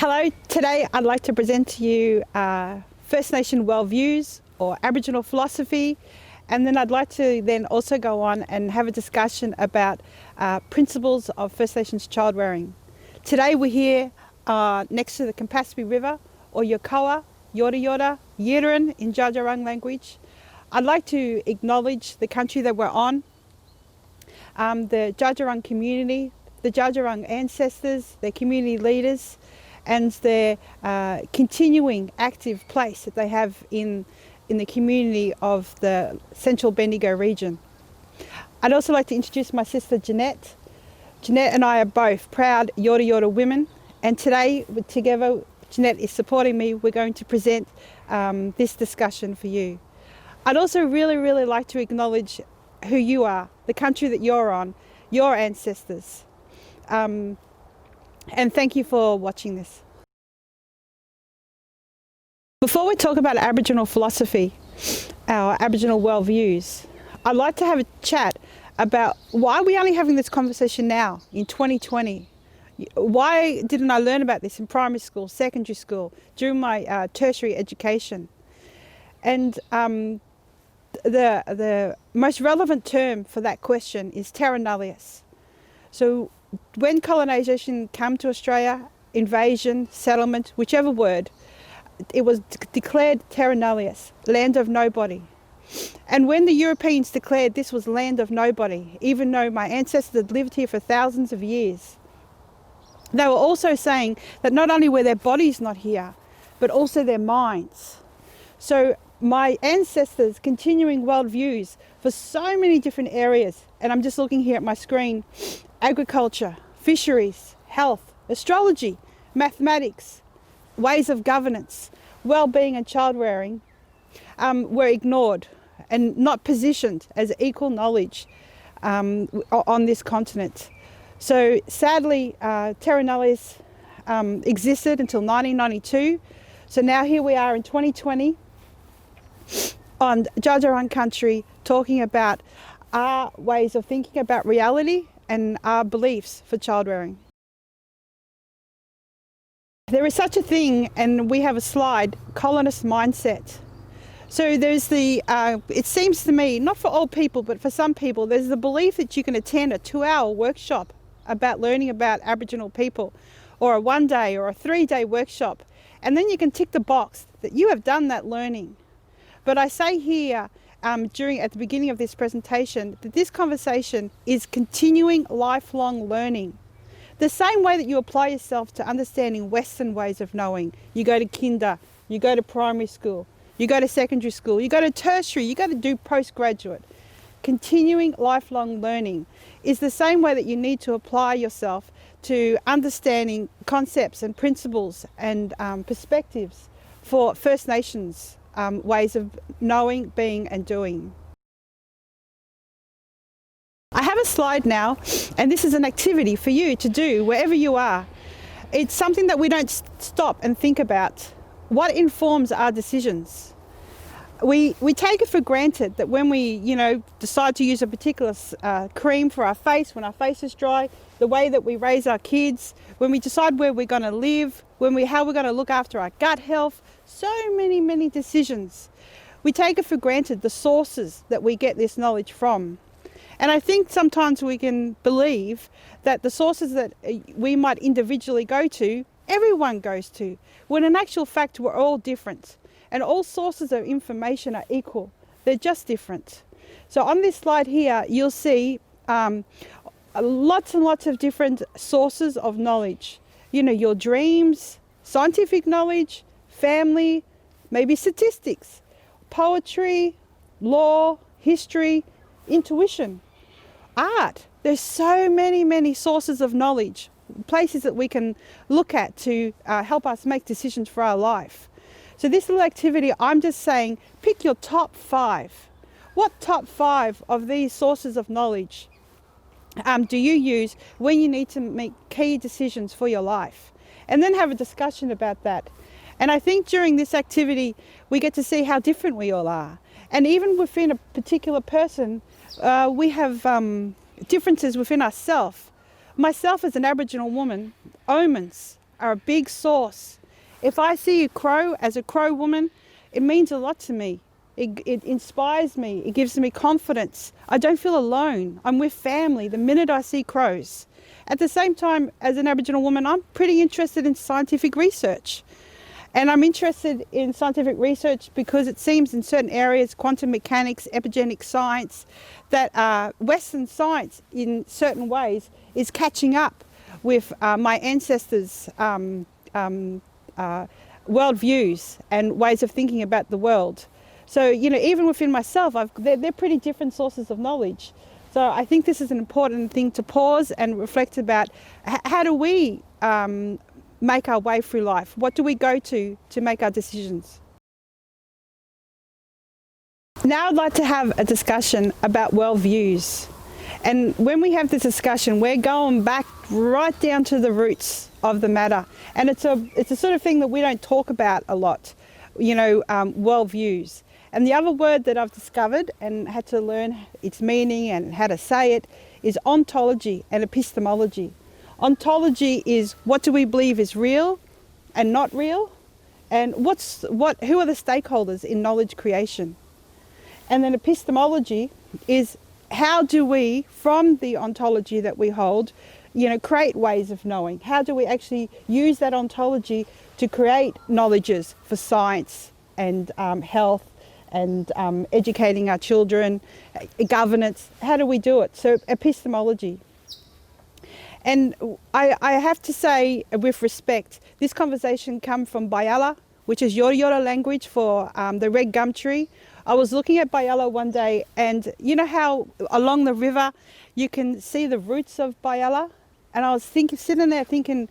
Hello, today I'd like to present to you First Nation Worldviews or Aboriginal philosophy, and then I'd like to then also go on and have a discussion about principles of First Nations child rearing. Today we're here next to the Campaspe River, or Yokoa, Yorta Yorta, Yiran in Dja Dja Wurrung language. I'd like to acknowledge the country that we're on, the Dja Dja Wurrung community, the Dja Dja Wurrung ancestors, their community leaders, and their continuing active place that they have in the community of the Central Bendigo region. I'd also like to introduce my sister Jeanette. Jeanette and I are both proud Yorta Yorta women, and today together, Jeanette is supporting me. We're going to present this discussion for you. I'd also really like to acknowledge who you are, the country that you're on, your ancestors. And thank you for watching this. Before we talk about Aboriginal philosophy, our Aboriginal worldviews, I'd like to have a chat about why we're only having this conversation now in 2020. Why didn't I learn about this in primary school, secondary school, during my tertiary education? And the most relevant term for that question is terra nullius. So when colonisation came to Australia, invasion, settlement, whichever word, it was declared terra nullius, land of nobody. And when the Europeans declared this was land of nobody, even though my ancestors had lived here for thousands of years, they were also saying that not only were their bodies not here, but also their minds. So my ancestors' continuing worldviews for so many different areas, and I'm just looking here at my screen, agriculture, fisheries, health, astrology, mathematics, ways of governance, well-being and child rearing, were ignored and not positioned as equal knowledge on this continent. So sadly, terra nullius existed until 1992. So now here we are in 2020 on Dja Dja Wurrung country, talking about our ways of thinking about reality and our beliefs for child rearing. There is such a thing, and we have a slide, colonist mindset. So there's the, it seems to me, not for all people, but for some people, there's the belief that you can attend a 2-hour workshop about learning about Aboriginal people, or a 1-day or a 3-day workshop, and then you can tick the box that you have done that learning. But I say here, at the beginning of this presentation, that this conversation is continuing lifelong learning. The same way that you apply yourself to understanding Western ways of knowing. You go to kinder, you go to primary school, you go to secondary school, you go to tertiary, you go to do postgraduate. Continuing lifelong learning is the same way that you need to apply yourself to understanding concepts and principles and perspectives for First Nations ways of knowing, being and doing. I have a slide now, and this is an activity for you to do wherever you are. It's something that we don't stop and think about. What informs our decisions? We take it for granted that when we, decide to use a particular cream for our face, when our face is dry, the way that we raise our kids, when we decide where we're going to live, how we're going to look after our gut health, so many decisions. We take it for granted the sources that we get this knowledge from. And I think sometimes we can believe that the sources that we might individually go to, everyone goes to, when in actual fact we're all different. And all sources of information are equal. They're just different. So on this slide here, you'll see lots and lots of different sources of knowledge. Your dreams, scientific knowledge, family, maybe statistics, poetry, law, history, intuition, art. There's so many sources of knowledge, places that we can look at to help us make decisions for our life. So this little activity, I'm just saying, pick your top 5. What top 5 of these sources of knowledge do you use when you need to make key decisions for your life? And then have a discussion about that. And I think during this activity, we get to see how different we all are. And even within a particular person, we have differences within ourselves. Myself as an Aboriginal woman, omens are a big source. If I see a crow as a crow woman, it means a lot to me. It inspires me. It gives me confidence. I don't feel alone. I'm with family the minute I see crows. At the same time, as an Aboriginal woman, I'm pretty interested in scientific research. And I'm interested in scientific research because it seems in certain areas, quantum mechanics, epigenetic science, that Western science in certain ways is catching up with my ancestors' worldviews and ways of thinking about the world. So, you know, even within myself, they're pretty different sources of knowledge. So I think this is an important thing to pause and reflect about. How do we make our way through life? What do we go to make our decisions? Now I'd like to have a discussion about worldviews. And when we have this discussion, we're going back right down to the roots of the matter. And it's a sort of thing that we don't talk about a lot, you know, worldviews. And the other word that I've discovered and had to learn its meaning and how to say it is ontology and epistemology. Ontology is what do we believe is real and not real, and who are the stakeholders in knowledge creation. And then epistemology is how do we, from the ontology that we hold, you know, create ways of knowing. How do we actually use that ontology to create knowledges for science and health and educating our children, governance? How do we do it? So epistemology. And I have to say, with respect, this conversation comes from Bayala, which is Yora Yora language for the red gum tree. I was looking at Bayala one day, and you know how along the river you can see the roots of Bayala? And I was sitting there thinking,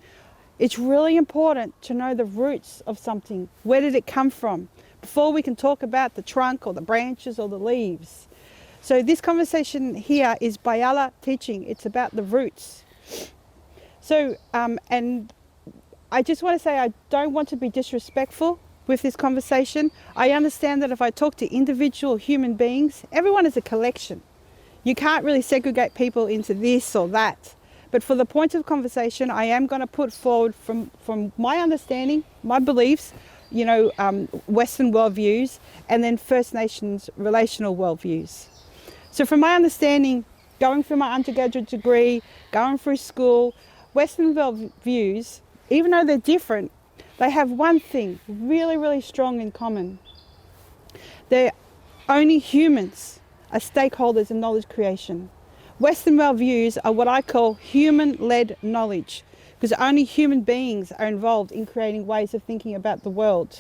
it's really important to know the roots of something. Where did it come from? Before we can talk about the trunk or the branches or the leaves. So this conversation here is Bayala teaching. It's about the roots. So, and I just want to say I don't want to be disrespectful with this conversation. I understand that if I talk to individual human beings, everyone is a collection. You can't really segregate people into this or that. But for the point of conversation, I am going to put forward from my understanding, my beliefs, you know, Western worldviews, and then First Nations relational worldviews. So from my understanding, going through my undergraduate degree, going through school, Western worldviews, even though they're different, they have one thing really, really strong in common. They're only humans are stakeholders in knowledge creation. Western worldviews are what I call human-led knowledge, because only human beings are involved in creating ways of thinking about the world.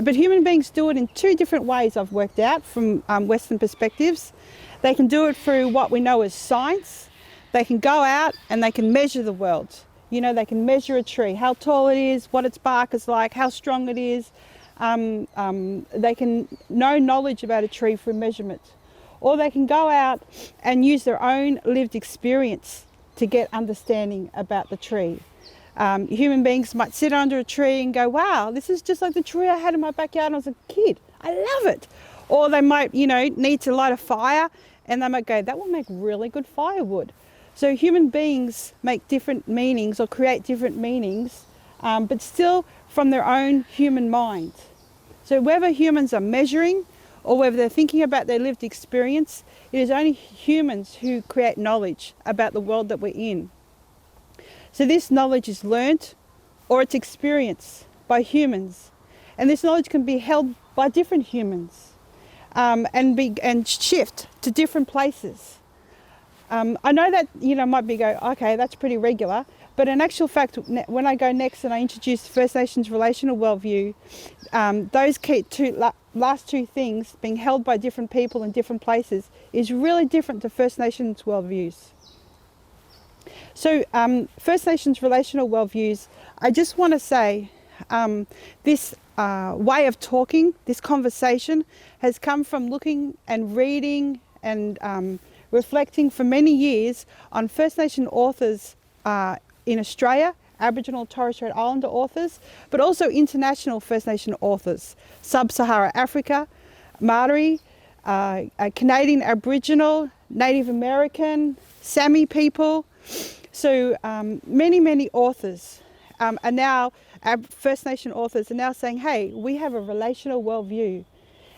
But human beings do it in two different ways I've worked out from Western perspectives. They can do it through what we know as science. They can go out and they can measure the world. You know, they can measure a tree, how tall it is, what its bark is like, how strong it is. They can know knowledge about a tree through measurement. Or they can go out and use their own lived experience to get understanding about the tree. Human beings might sit under a tree and go, wow, this is just like the tree I had in my backyard when I was a kid. I love it. Or they might, you know, need to light a fire and they might go, that will make really good firewood. So human beings make different meanings or create different meanings, but still from their own human mind. So whether humans are measuring or whether they're thinking about their lived experience, it is only humans who create knowledge about the world that we're in. So this knowledge is learnt or it's experienced by humans. And this knowledge can be held by different humans and shift to different places. I know that, you know, might be go, okay, that's pretty regular. But in actual fact, when I go next and I introduce First Nations relational worldview, those last two things, being held by different people in different places, is really different to First Nations worldviews. So First Nations relational worldviews, I just want to say this way of talking, this conversation has come from looking and reading and reflecting for many years on First Nation authors in Australia, Aboriginal and Torres Strait Islander authors, but also international First Nation authors, Sub-Sahara Africa, Maori, Canadian Aboriginal, Native American, Sami people. So many authors. are now, our First Nation authors are now saying, hey, we have a relational worldview.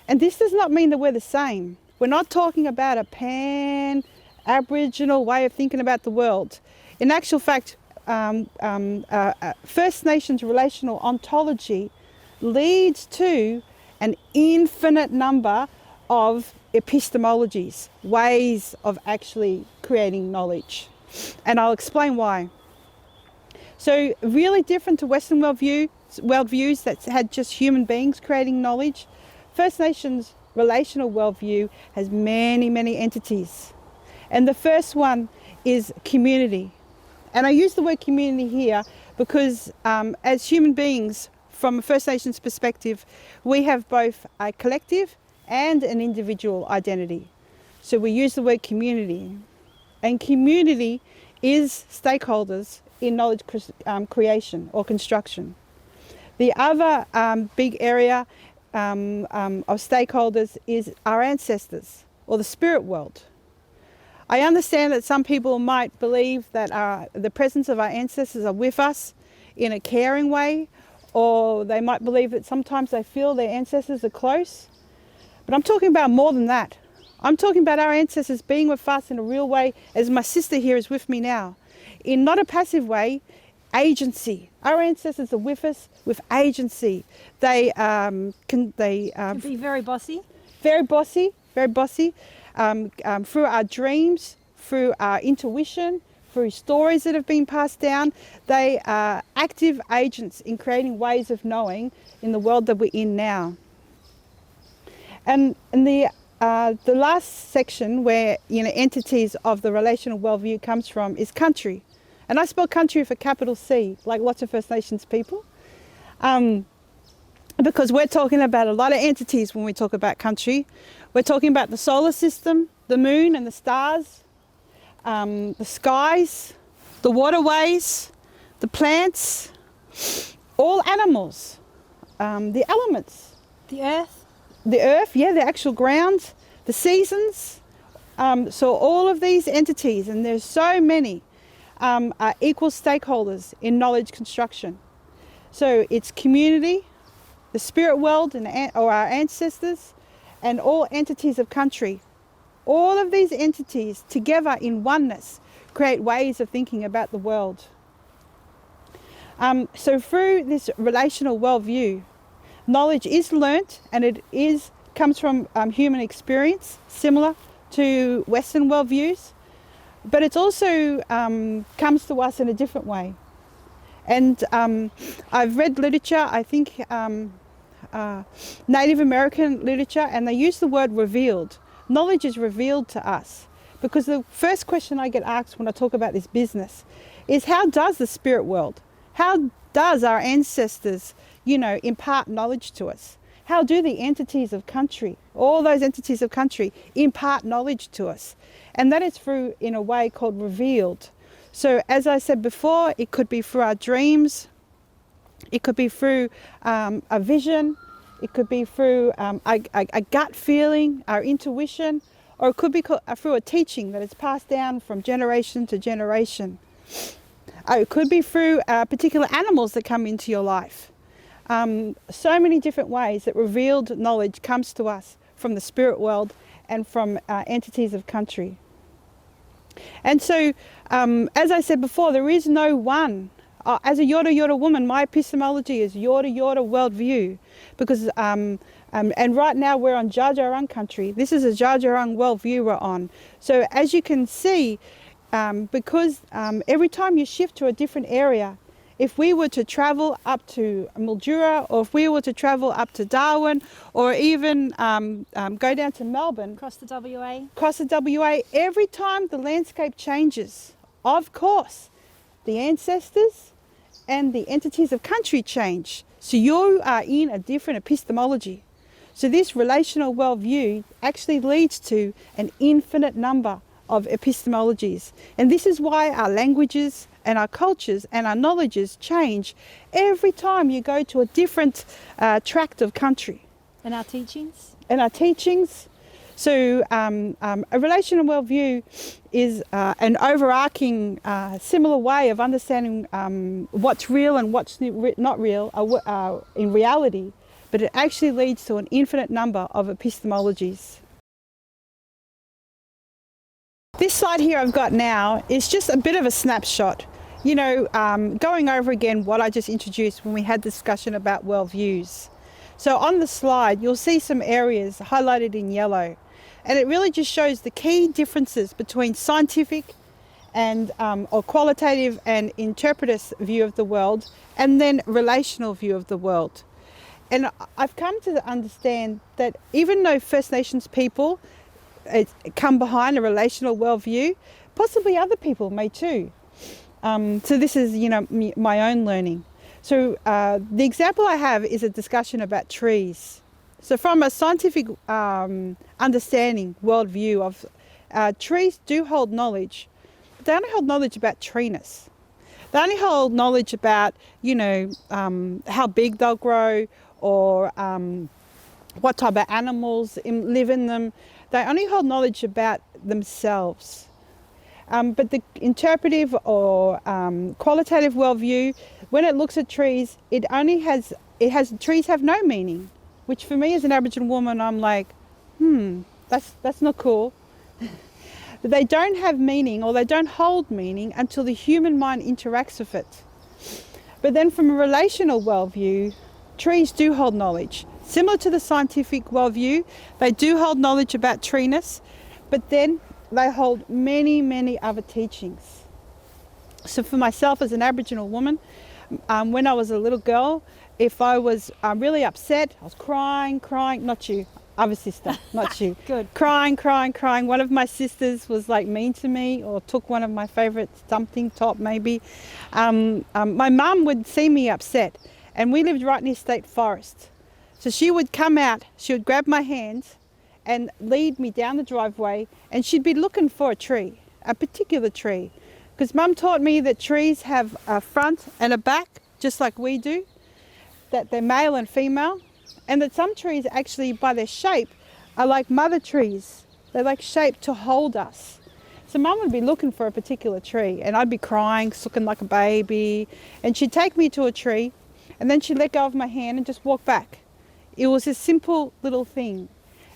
And this does not mean that we're the same. We're not talking about a pan-Aboriginal way of thinking about the world. In actual fact, First Nations relational ontology leads to an infinite number of epistemologies, ways of actually creating knowledge. And I'll explain why. So really different to Western worldviews that had just human beings creating knowledge. First Nations relational worldview has many, many entities. And the first one is community. And I use the word community here because as human beings, from a First Nations perspective, we have both a collective and an individual identity. So we use the word community. And community is stakeholders in knowledge creation or construction. The other big area of stakeholders is our ancestors or the spirit world. I understand that some people might believe that the presence of our ancestors are with us in a caring way, or they might believe that sometimes they feel their ancestors are close. But I'm talking about more than that. I'm talking about our ancestors being with us in a real way, as my sister here is with me now. In not a passive way, agency. Our ancestors are with us with agency. They can be very bossy. Very bossy, very bossy. Through our dreams, through our intuition, through stories that have been passed down, they are active agents in creating ways of knowing in the world that we're in now. And the last section where entities of the relational worldview comes from is country. And I spell country with a capital C, like lots of First Nations people. Because we're talking about a lot of entities when we talk about country. We're talking about the solar system, the moon and the stars, the skies, the waterways, the plants, all animals, the elements. The earth? The earth, yeah, the actual ground, the seasons. So all of these entities, and there's so many, are equal stakeholders in knowledge construction. So it's community, the spirit world or our ancestors, and all entities of country. All of these entities together in oneness create ways of thinking about the world. So through this relational worldview, knowledge is learnt, and it comes from human experience, similar to Western worldviews, but it also comes to us in a different way. And I've read literature, I think Native American literature, and they use the word revealed. Knowledge is revealed to us, because the first question I get asked when I talk about this business is, how does the spirit world, how does our ancestors, impart knowledge to us? How do the entities of country, all those entities of country, impart knowledge to us? And that is through, in a way, called revealed. So as I said before, it could be through our dreams, it could be through a vision, it could be through a gut feeling, our intuition, or it could be through a teaching that is passed down from generation to generation. It could be through particular animals that come into your life. So many different ways that revealed knowledge comes to us from the spirit world and from entities of country. And so, as I said before, there is no one. As a Yorta Yorta woman, my epistemology is Yorta Yorta worldview, because and right now we're on Dja Dja Wurrung country. This is a Dja Dja Wurrung worldview we're on. So as you can see, because every time you shift to a different area, if we were to travel up to Mildura, or if we were to travel up to Darwin, or even go down to Melbourne, Across the WA. Across the WA, every time the landscape changes, of course, the ancestors and the entities of country change. So you are in a different epistemology. So this relational worldview actually leads to an infinite number of epistemologies. And this is why our languages and our cultures and our knowledges change every time you go to a different tract of country. And our teachings? And our teachings. So a relational worldview is an overarching, similar way of understanding what's real and what's not real in reality, but it actually leads to an infinite number of epistemologies. This slide here I've got now is just a bit of a snapshot, you know, going over again what I just introduced when we had discussion about worldviews. So on the slide, you'll see some areas highlighted in yellow, and it really just shows the key differences between scientific and or qualitative and interpretive view of the world, and then relational view of the world. And I've come to understand that even though First Nations people come behind a relational worldview, possibly other people may too. So this is, you know, my own learning. So the example I have is a discussion about trees. So from a scientific understanding, worldview of trees do hold knowledge, but they only hold knowledge about treeness. They only hold knowledge about, you know, how big they'll grow, or what type of animals live in them. They only hold knowledge about themselves. But the interpretive or qualitative worldview, when it looks at trees, trees have no meaning, which for me as an Aboriginal woman, I'm like, that's not cool. They don't have meaning, or they don't hold meaning until the human mind interacts with it. But then from a relational worldview, trees do hold knowledge. Similar to the scientific worldview, they do hold knowledge about treeness, but then they hold many, many other teachings. So for myself as an Aboriginal woman, when I was a little girl, if I was really upset, I was crying, not you, other sister, not you. Good. Crying. One of my sisters was like mean to me, or took one of my favourite something top maybe. My mum would see me upset, and we lived right near State Forest. So she would come out, she would grab my hand and lead me down the driveway, and she'd be looking for a tree, a particular tree. Because Mum taught me that trees have a front and a back, just like we do, that they're male and female, and that some trees actually, by their shape, are like mother trees. They're like shaped to hold us. So Mum would be looking for a particular tree, and I'd be crying, looking like a baby, and she'd take me to a tree, and then she'd let go of my hand and just walk back. It was a simple little thing.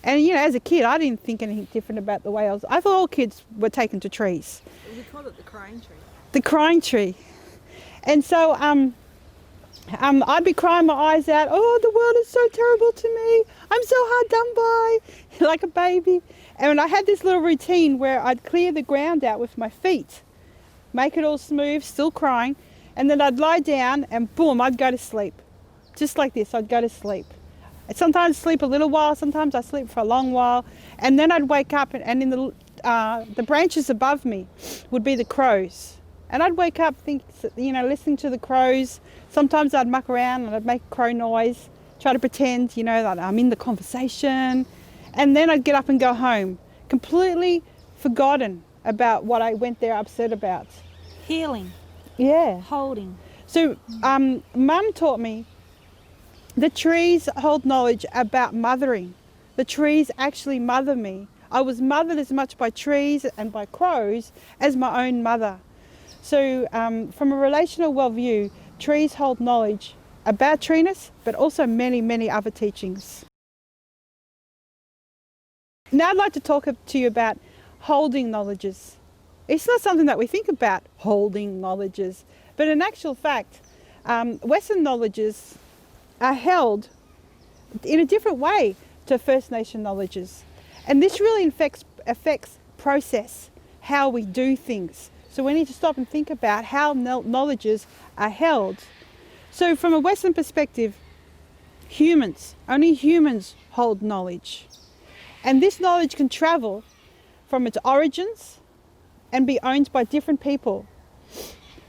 And, you know, as a kid, I didn't think anything different about the way I thought all kids were taken to trees. We call it the crying tree. The crying tree. And so I'd be crying my eyes out, oh, the world is so terrible to me. I'm so hard done by, like a baby. And I had this little routine where I'd clear the ground out with my feet, make it all smooth, still crying, and then I'd lie down and boom, I'd go to sleep. Just like this, I'd go to sleep. I'd sometimes sleep a little while, sometimes I sleep for a long while, and then I'd wake up, and in the branches above me would be the crows. And I'd wake up, listening to the crows. Sometimes I'd muck around and I'd make crow noise, try to pretend, that I'm in the conversation. And then I'd get up and go home, completely forgotten about what I went there upset about. Healing. Yeah. Holding. So Mum taught me the trees hold knowledge about mothering. The trees actually mother me. I was mothered as much by trees and by crows as my own mother. So from a relational worldview, trees hold knowledge about treeness, but also many, many other teachings. Now I'd like to talk to you about holding knowledges. It's not something that we think about, holding knowledges, but in actual fact, Western knowledges are held in a different way to First Nation knowledges. And this really affects process, how we do things. So we need to stop and think about how knowledges are held. So from a Western perspective, only humans hold knowledge. And this knowledge can travel from its origins and be owned by different people,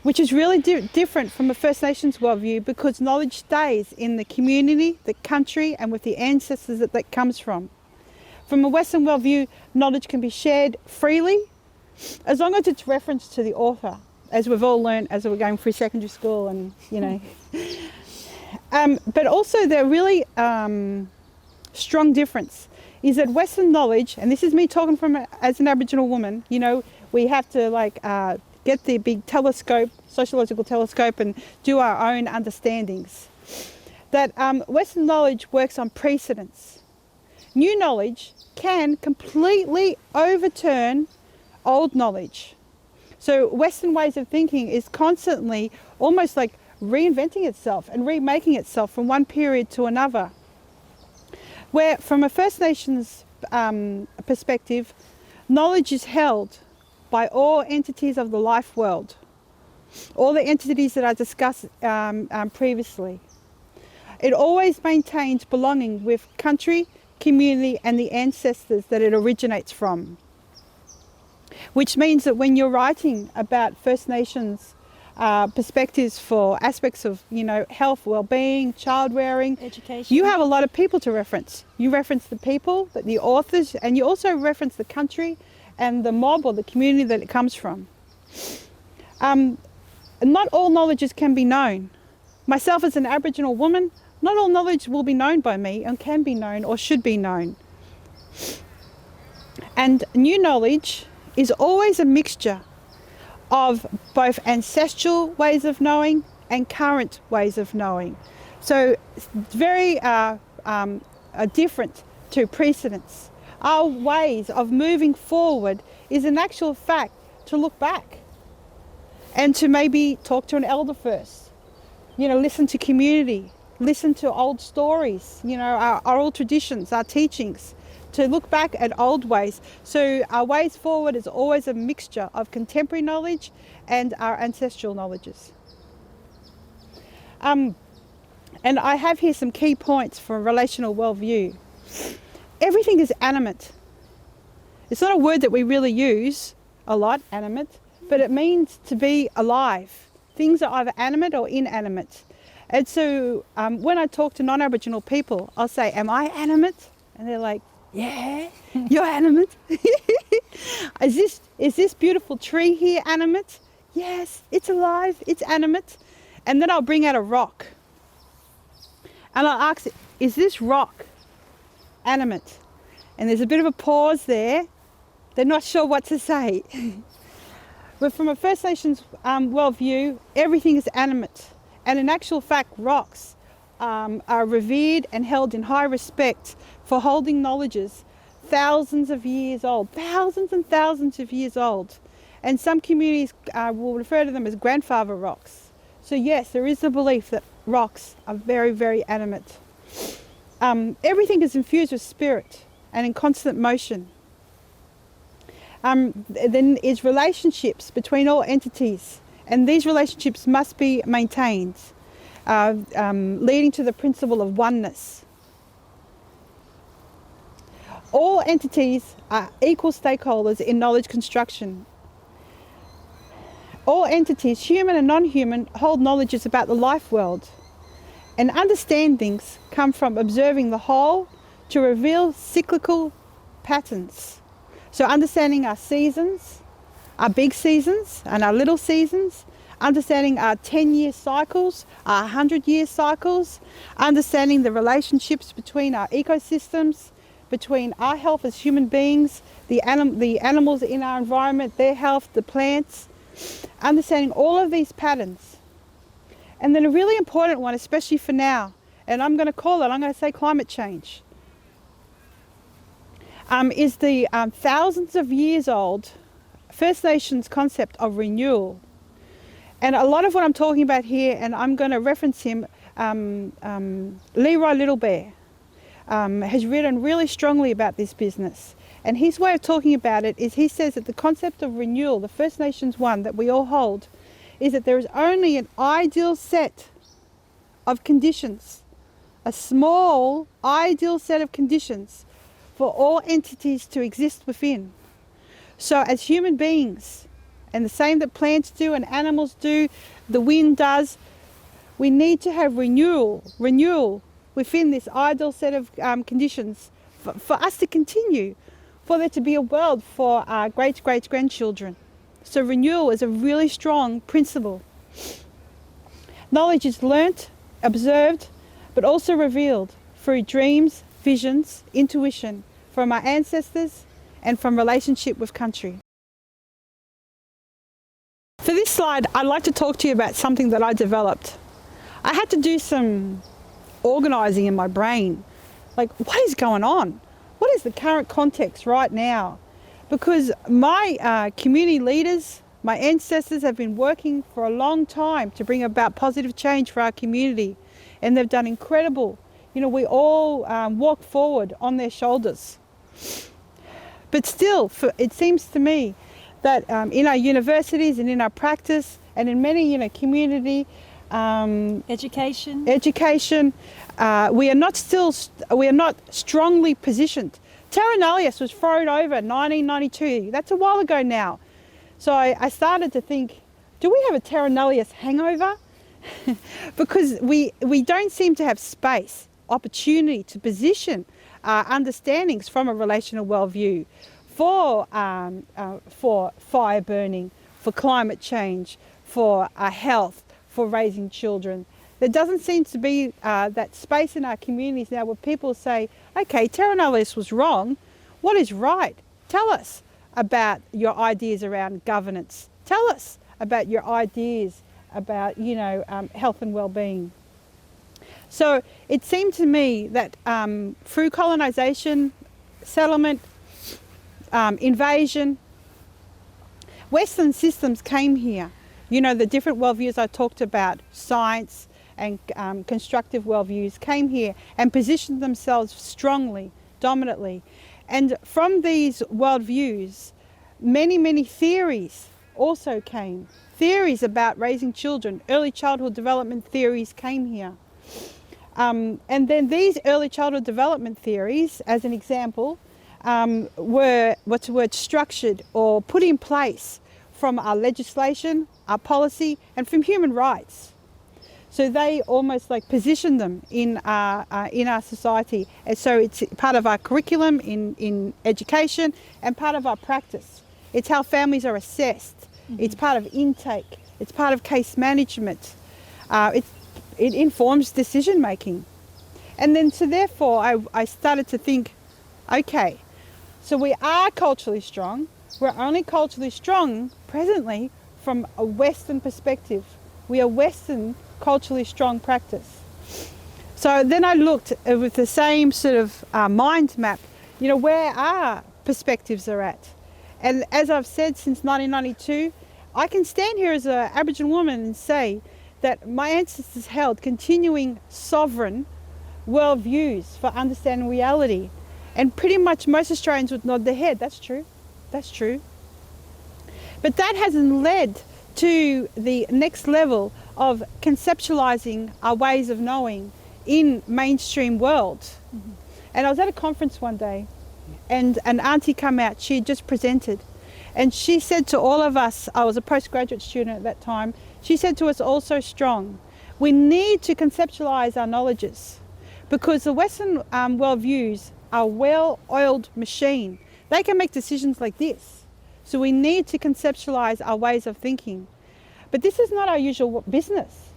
which is really different from a First Nations worldview, because knowledge stays in the community, the country, and with the ancestors that comes from. From a Western worldview, knowledge can be shared freely, as long as it's referenced to the author, as we've all learned as we're going through secondary school, and but also there really strong difference is that Western knowledge, and this is me talking from as an Aboriginal woman, you know, we have to get the big telescope, sociological telescope, and do our own understandings. That Western knowledge works on precedents. New knowledge can completely overturn old knowledge. So Western ways of thinking is constantly almost like reinventing itself and remaking itself from one period to another. Where from a First Nations perspective, knowledge is held by all entities of the life world, all the entities that I discussed previously. It always maintains belonging with country, community, and the ancestors that it originates from. Which means that when you're writing about First Nations perspectives for aspects of, you know, health, well-being, child rearing, education, you have a lot of people to reference. You reference the people, the authors, and you also reference the country and the mob or the community that it comes from. Not all knowledges can be known. Myself as an Aboriginal woman, not all knowledge will be known by me and can be known or should be known. And new knowledge is always a mixture of both ancestral ways of knowing and current ways of knowing. So it's very different to precedents. Our ways of moving forward is in actual fact to look back and to maybe talk to an elder first, you know, listen to community, listen to old stories, you know, our oral traditions, our teachings, to look back at old ways. So our ways forward is always a mixture of contemporary knowledge and our ancestral knowledges. And I have here some key points for a relational worldview. Everything is animate. It's not a word that we really use a lot, animate, but it means to be alive. Things are either animate or inanimate. And so when I talk to non-Aboriginal people, I'll say, am I animate? And they're like, yeah, you're animate. Is this beautiful tree here animate? Yes, it's alive, it's animate. And then I'll bring out a rock. And I'll ask, is this rock animate? And there's a bit of a pause there. They're not sure what to say. But from a First Nations worldview, everything is animate. And in actual fact, rocks are revered and held in high respect for holding knowledges thousands of years old, thousands and thousands of years old. And some communities will refer to them as grandfather rocks. So yes, there is the belief that rocks are very, very animate. Everything is infused with spirit and in constant motion. Then is relationships between all entities, and these relationships must be maintained, leading to the principle of oneness. All entities are equal stakeholders in knowledge construction. All entities, human and non-human, hold knowledges about the life world, and understandings come from observing the whole to reveal cyclical patterns. So understanding our seasons, our big seasons and our little seasons, understanding our 10-year cycles, our 100-year cycles, understanding the relationships between our ecosystems, between our health as human beings, the animals in our environment, their health, the plants, understanding all of these patterns. And then a really important one, especially for now, and I'm going to say climate change, is the thousands of years old First Nations concept of renewal. And a lot of what I'm talking about here, and I'm going to reference him, Leroy Littlebear, has written really strongly about this business. And his way of talking about it is he says that the concept of renewal, the First Nations one that we all hold, is that there is only an ideal set of conditions, a small ideal set of conditions for all entities to exist within. So as human beings, and the same that plants do and animals do, the wind does, we need to have renewal within this ideal set of conditions for us to continue, for there to be a world for our great-great-grandchildren. So renewal is a really strong principle. Knowledge is learnt, observed, but also revealed through dreams, visions, intuition, from our ancestors, and from relationship with country. For this slide, I'd like to talk to you about something that I developed. I had to do some organising in my brain. Like, what is going on? What is the current context right now? Because my community leaders, my ancestors have been working for a long time to bring about positive change for our community. And they've done incredible. You know, we all walk forward on their shoulders. But still, it seems to me that in our universities and in our practice and in many, community education, we are not strongly positioned. Terra nullius was thrown over in 1992. That's a while ago now. So I started to think, do we have a terra nullius hangover? Because we don't seem to have space, opportunity to position understandings from a relational worldview for fire burning, for climate change, for health, for raising children. There doesn't seem to be that space in our communities now where people say, okay, terra nullius was wrong. What is right? Tell us about your ideas around governance. Tell us about your ideas about, health and well-being. So it seemed to me that through colonisation, settlement, invasion, Western systems came here. The different worldviews I talked about, science and constructive worldviews, came here and positioned themselves strongly, dominantly. And from these worldviews, many theories also came. Theories about raising children, early childhood development theories came here. And then these early childhood development theories, as an example, were structured or put in place from our legislation, our policy, and from human rights. So they almost like position them in our society. And so it's part of our curriculum in education and part of our practice. It's how families are assessed. Mm-hmm. It's part of intake. It's part of case management. It informs decision making. And then so therefore I started to think, okay, so we are culturally strong. We're only culturally strong presently from a Western perspective. We are Western culturally strong practice. So then I looked with the same sort of mind map, where our perspectives are at. And as I've said since 1992, I can stand here as an Aboriginal woman and say that my ancestors held continuing sovereign worldviews for understanding reality. And pretty much most Australians would nod their head. That's true. That's true. But that hasn't led to the next level of conceptualizing our ways of knowing in mainstream world. Mm-hmm. And I was at a conference one day and an auntie came out, she had just presented, and she said to all of us, I was a postgraduate student at that time, she said to us all so strong, we need to conceptualize our knowledges because the Western worldviews are a well-oiled machine. They can make decisions like this. So we need to conceptualize our ways of thinking. But this is not our usual business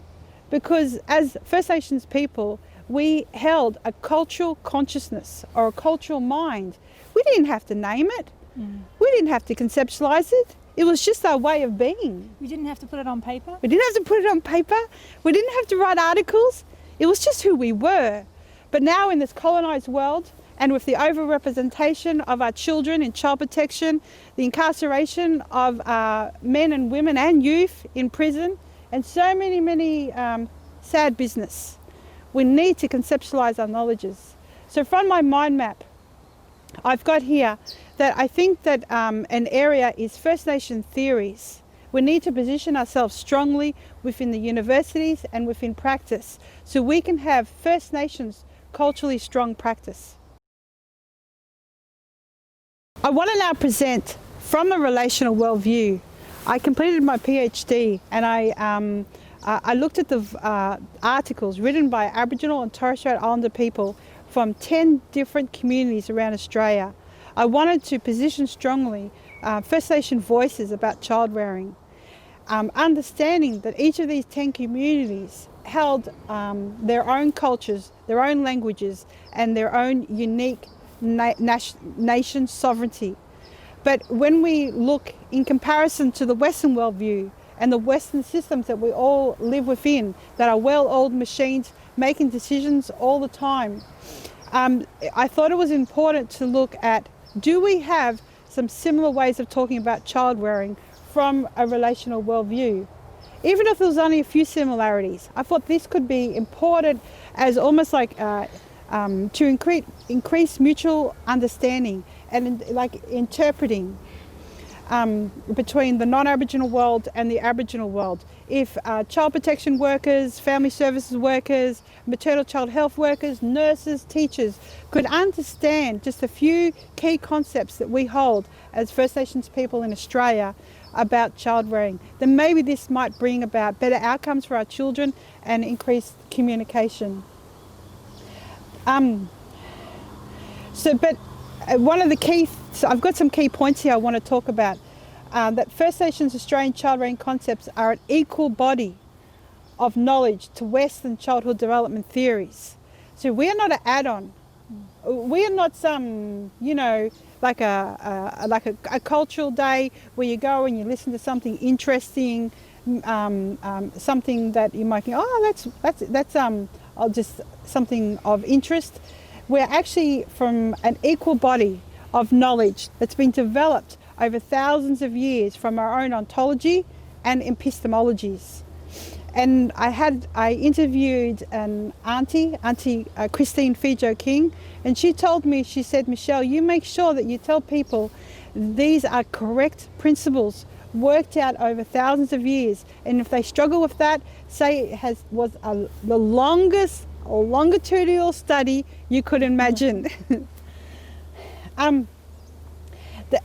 because as First Nations people, we held a cultural consciousness or a cultural mind. We didn't have to name it. Mm. We didn't have to conceptualize it. It was just our way of being. We didn't have to put it on paper. We didn't have to put it on paper. We didn't have to write articles. It was just who we were. But now in this colonized world, and with the overrepresentation of our children in child protection, the incarceration of men and women and youth in prison, and so many sad business, we need to conceptualize our knowledges. So from my mind map, I've got here that I think that an area is First Nation theories. We need to position ourselves strongly within the universities and within practice so we can have First Nations culturally strong practice. I want to now present from a relational worldview. I completed my PhD and I looked at the articles written by Aboriginal and Torres Strait Islander people from 10 different communities around Australia. I wanted to position strongly First Nation voices about child rearing, understanding that each of these 10 communities held their own cultures, their own languages and their own unique nation sovereignty. But when we look in comparison to the Western worldview and the Western systems that we all live within, that are well-oiled machines making decisions all the time, I thought it was important to look at, do we have some similar ways of talking about child rearing from a relational worldview? Even if there was only a few similarities, I thought this could be important as almost like to increase mutual understanding and like interpreting between the non-Aboriginal world and the Aboriginal world. If child protection workers, family services workers, maternal child health workers, nurses, teachers could understand just a few key concepts that we hold as First Nations people in Australia about child rearing, then maybe this might bring about better outcomes for our children and increased communication. One of the key, so I've got some key points here I want to talk about. That First Nations Australian child rearing concepts are an equal body of knowledge to Western childhood development theories. So we are not an add-on. We are not some, like a cultural day where you go and you listen to something interesting, something that you might think, oh, that's just something of interest. We're actually from an equal body of knowledge that's been developed over thousands of years from our own ontology and epistemologies. And I interviewed an auntie Christine Fijo King, and she told me, she said, Mishel, you make sure that you tell people these are correct principles worked out over thousands of years. And if they struggle with that, say it was the longest longitudinal study you could imagine.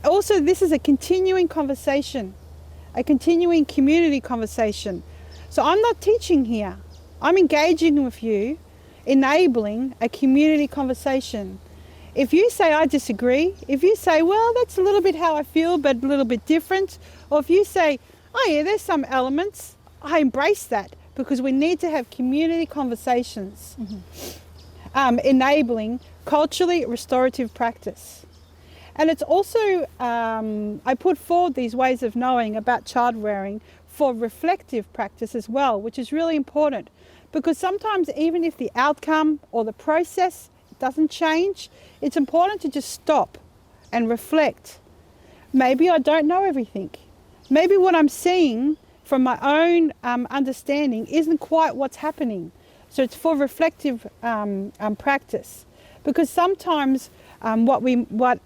Also, this is a continuing conversation, a continuing community conversation. So I'm not teaching here. I'm engaging with you, enabling a community conversation. If you say I disagree, if you say, well, that's a little bit how I feel, but a little bit different, or if you say, oh yeah, there's some elements, I embrace that, because we need to have community conversations, enabling culturally restorative practice. And it's also, I put forward these ways of knowing about child rearing for reflective practice as well, which is really important, because sometimes even if the outcome or the process doesn't change, it's important to just stop and reflect. Maybe I don't know everything. Maybe what I'm seeing from my own understanding isn't quite what's happening. So it's for reflective practice, because sometimes what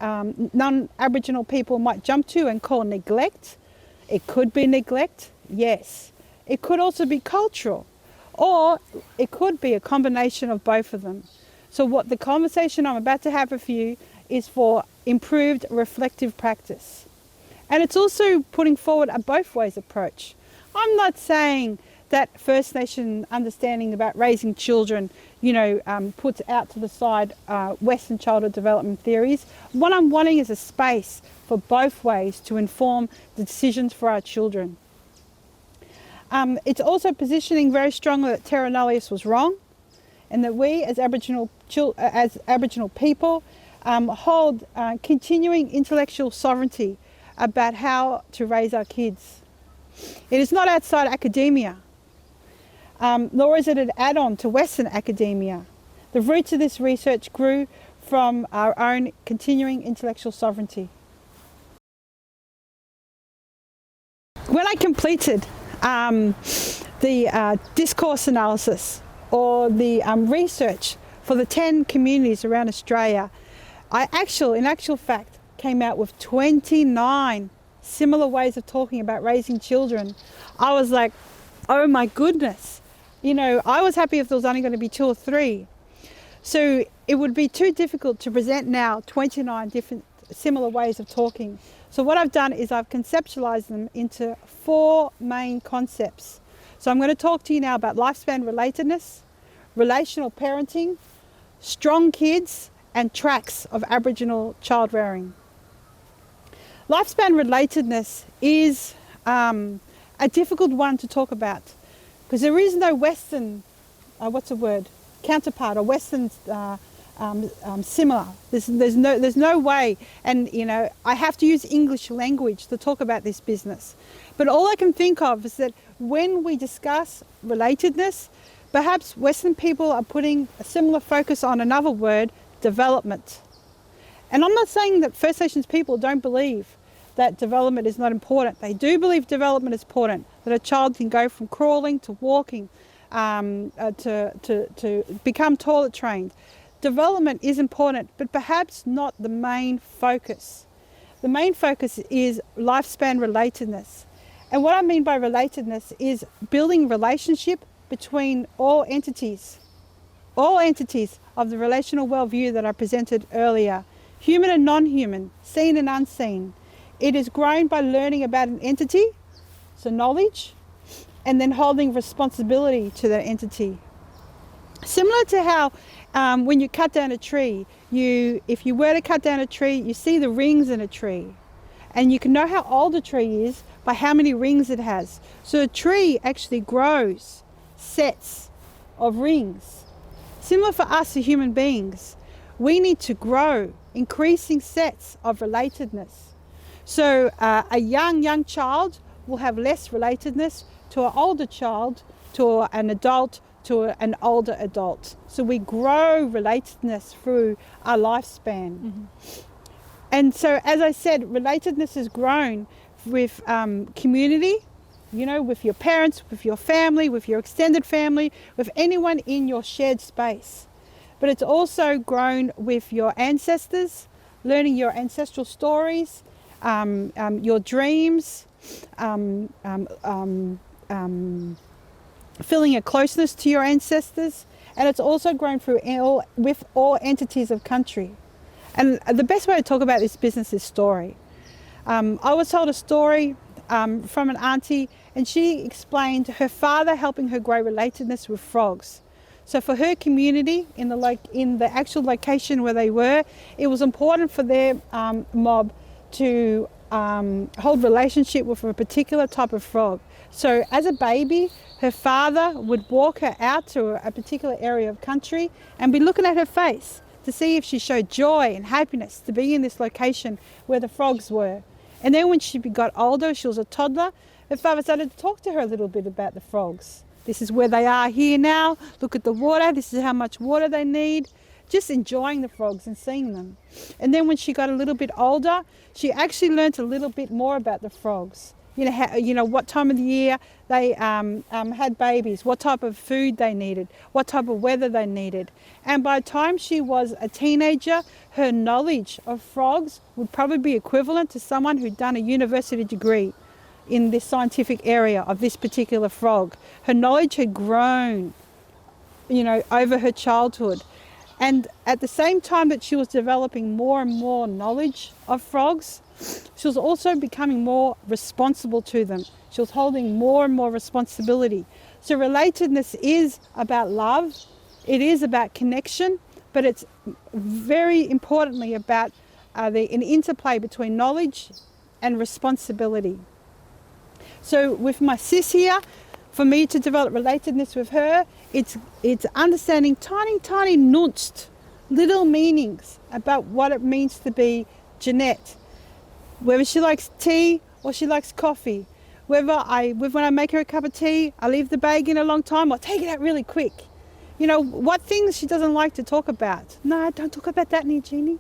non-Aboriginal people might jump to and call neglect, it could be neglect, yes. It could also be cultural, or it could be a combination of both of them. So what the conversation I'm about to have with you is for improved reflective practice. And it's also putting forward a both ways approach. I'm not saying that First Nation understanding about raising children, puts out to the side Western childhood development theories. What I'm wanting is a space for both ways to inform the decisions for our children. It's also positioning very strongly that terra nullius was wrong, and that we as Aboriginal people hold continuing intellectual sovereignty about how to raise our kids. It is not outside academia, nor is it an add-on to Western academia. The roots of this research grew from our own continuing intellectual sovereignty. When I completed the discourse analysis or the research for the 10 communities around Australia, in actual fact, came out with 29 similar ways of talking about raising children. I was like, oh my goodness. I was happy if there was only going to be 2 or 3. So it would be too difficult to present now 29 different similar ways of talking. So what I've done is I've conceptualized them into 4 main concepts. So I'm going to talk to you now about lifespan relatedness, relational parenting, strong kids, and tracks of Aboriginal child rearing. Lifespan relatedness is a difficult one to talk about, because there is no Western, counterpart or Western similar. There's no way, and I have to use English language to talk about this business. But all I can think of is that when we discuss relatedness, perhaps Western people are putting a similar focus on another word, development. And I'm not saying that First Nations people don't believe that development is not important. They do believe development is important, that a child can go from crawling to walking, to become toilet trained. Development is important, but perhaps not the main focus. The main focus is lifespan relatedness. And what I mean by relatedness is building relationship between all entities of the relational worldview that I presented earlier, human and non-human, seen and unseen. It is grown by learning about an entity, so knowledge, and then holding responsibility to that entity. Similar to how when you cut down a tree, if you were to cut down a tree, you see the rings in a tree. And you can know how old a tree is by how many rings it has. So a tree actually grows sets of rings. Similar for us as human beings, we need to grow increasing sets of relatedness. So a young child will have less relatedness to an older child, to an adult, to an older adult. So we grow relatedness through our lifespan. Mm-hmm. And so, as I said, relatedness has grown with community, with your parents, with your family, with your extended family, with anyone in your shared space. But it's also grown with your ancestors, learning your ancestral stories, your dreams, feeling a closeness to your ancestors. And it's also grown with all entities of country. And the best way to talk about this business is story. I was told a story from an auntie, and she explained her father helping her grow relatedness with frogs. So for her community, in the actual location where they were, it was important for their mob to hold relationship with a particular type of frog. So as a baby, her father would walk her out to a particular area of country and be looking at her face to see if she showed joy and happiness to be in this location where the frogs were. And then when she got older, she was a toddler, her father started to talk to her a little bit about the frogs. This is where they are here now. Look at the water. This is how much water they need. Just enjoying the frogs and seeing them. And then when she got a little bit older, she actually learned a little bit more about the frogs. What time of the year they had babies, what type of food they needed, what type of weather they needed. And by the time she was a teenager, her knowledge of frogs would probably be equivalent to someone who'd done a university degree in this scientific area of this particular frog. Her knowledge had grown, over her childhood. And at the same time that she was developing more and more knowledge of frogs, she was also becoming more responsible to them. She was holding more and more responsibility. So relatedness is about love. It is about connection, but it's very importantly about an interplay between knowledge and responsibility. So with my sis here, for me to develop relatedness with her, it's understanding tiny nuanced little meanings about what it means to be Jeanette. Whether she likes tea or she likes coffee. When I make her a cup of tea, I leave the bag in a long time or take it out really quick. What things she doesn't like to talk about. No, don't talk about that, Jeannie.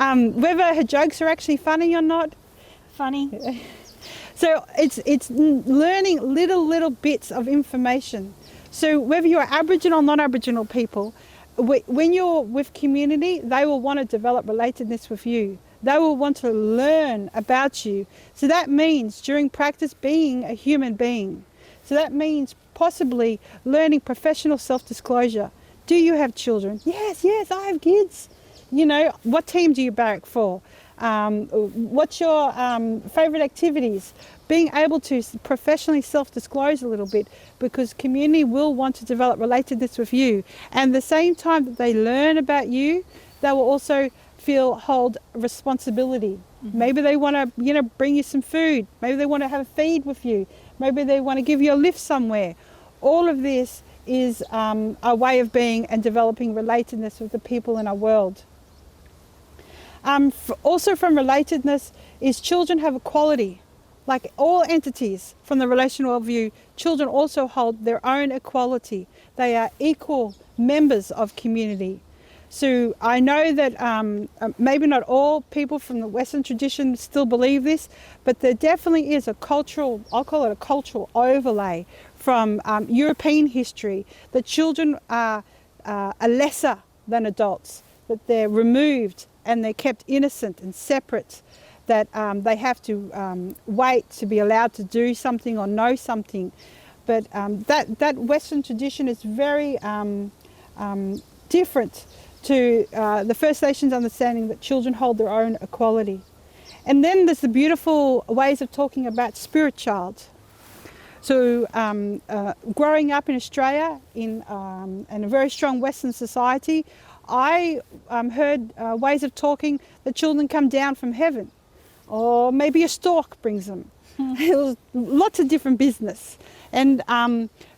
Whether her jokes are actually funny or not. Funny. So it's learning little bits of information. So whether you're Aboriginal or non-Aboriginal people, when you're with community, they will want to develop relatedness with you. They will want to learn about you. So that means during practice being a human being. So that means possibly learning professional self-disclosure. Do you have children? Yes, I have kids. What team do you barrack for? What's your favourite activities? Being able to professionally self-disclose a little bit, because community will want to develop relatedness with you. And at the same time that they learn about you, they will also hold responsibility. Mm-hmm. Maybe they want to, bring you some food. Maybe they want to have a feed with you. Maybe they want to give you a lift somewhere. All of this is our way of being and developing relatedness with the people in our world. Also from relatedness is children have equality. Like all entities from the relational worldview, children also hold their own equality. They are equal members of community. So I know that maybe not all people from the Western tradition still believe this, but there definitely is a cultural, I'll call it a cultural overlay from European history, that children are lesser than adults, that they're removed and they're kept innocent and separate, that they have to wait to be allowed to do something or know something. But that Western tradition is very different to the First Nations understanding that children hold their own equality. And then there's the beautiful ways of talking about spirit child. So growing up in Australia in a very strong Western society, I heard ways of talking that children come down from heaven, or maybe a stork brings them. It was lots of different business. And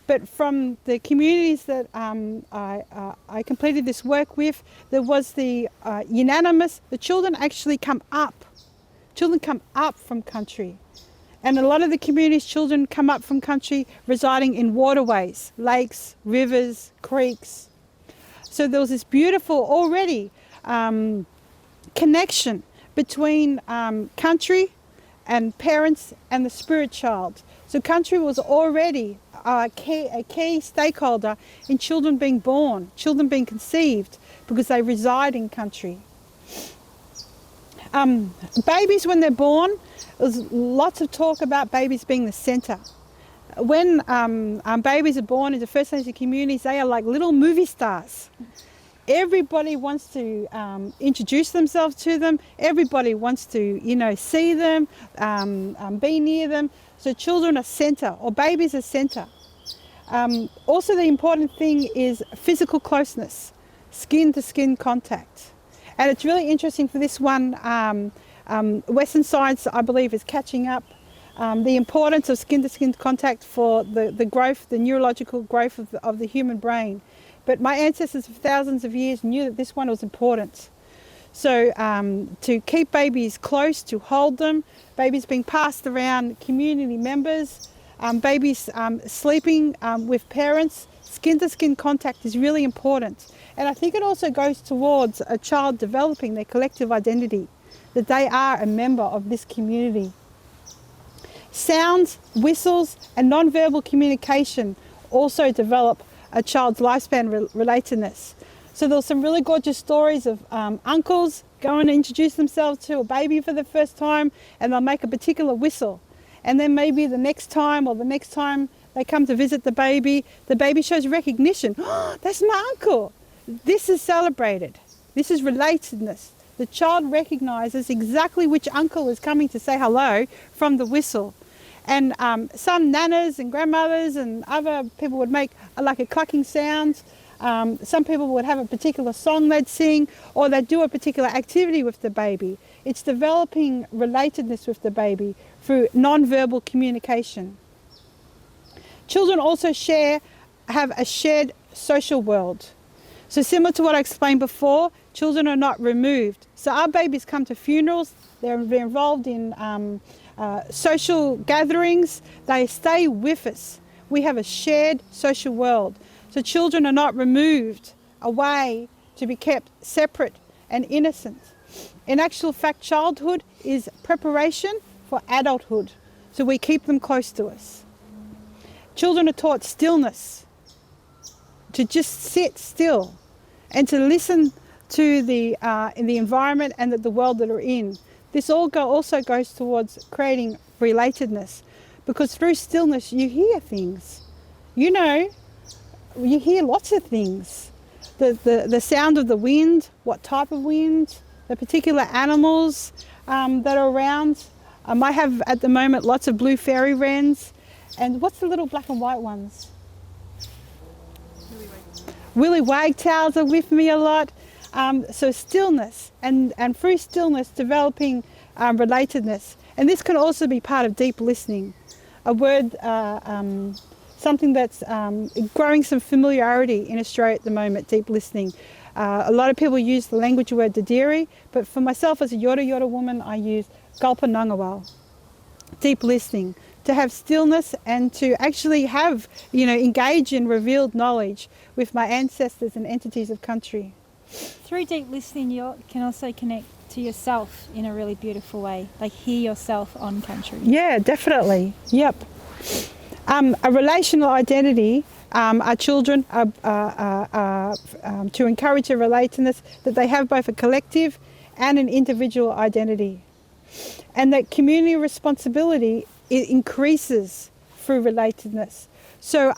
but from the communities that I completed this work with, there was the unanimous, the children actually come up. Children come up from country. And a lot of the communities, children come up from country residing in waterways, lakes, rivers, creeks. So there was this beautiful already connection between country and parents and the spirit child. So country was already a key stakeholder in children being born, children being conceived, because they reside in country. Babies, when they're born, there's lots of talk about babies being the centre. When babies are born into First Nations communities, they are like little movie stars. Everybody wants to introduce themselves to them. Everybody wants to, see them, be near them. So children are centre, or babies are centre. Also, the important thing is physical closeness, skin-to-skin contact. And it's really interesting for this one. Western science, I believe, is catching up. The importance of skin-to-skin contact for the growth, the neurological growth of the human brain. But my ancestors for thousands of years knew that this one was important. So to keep babies close, to hold them, babies being passed around community members, babies sleeping with parents, skin-to-skin contact is really important. And I think it also goes towards a child developing their collective identity, that they are a member of this community. Sounds, whistles, and non-verbal communication also develop a child's lifespan relatedness. So there's some really gorgeous stories of uncles going to introduce themselves to a baby for the first time, and they'll make a particular whistle. And then maybe the next time they come to visit the baby shows recognition. Oh, that's my uncle. This is celebrated. This is relatedness. The child recognises exactly which uncle is coming to say hello from the whistle. And some nanas and grandmothers and other people would make like a clucking sound. Some people would have a particular song they'd sing, or they'd do a particular activity with the baby. It's developing relatedness with the baby through non-verbal communication. Children also have a shared social world. So similar to what I explained before, children are not removed. So our babies come to funerals, they're involved in social gatherings, they stay with us. We have a shared social world. So children are not removed away to be kept separate and innocent. In actual fact, childhood is preparation for adulthood. So we keep them close to us. Children are taught stillness, to just sit still and to listen to the environment and the world that are in. This also goes towards creating relatedness, because through stillness you hear things. You hear lots of things. The sound of the wind, what type of wind, the particular animals that are around. I have at the moment lots of blue fairy wrens. And what's the little black and white ones? Willy wagtails are with me a lot. So stillness, and through stillness developing relatedness. And this can also be part of deep listening. A word something that's growing some familiarity in Australia at the moment, deep listening. A lot of people use the language word Dadiri, but for myself as a Yorta Yorta woman, I use Gulpa Nangawal, deep listening, to have stillness and to actually have, engage in revealed knowledge with my ancestors and entities of country. Through deep listening, you can also connect to yourself in a really beautiful way, like hear yourself on country. Yeah, definitely. Yep. A relational identity, our children to encourage a relatedness that they have both a collective and an individual identity. And that community responsibility, it increases through relatedness. So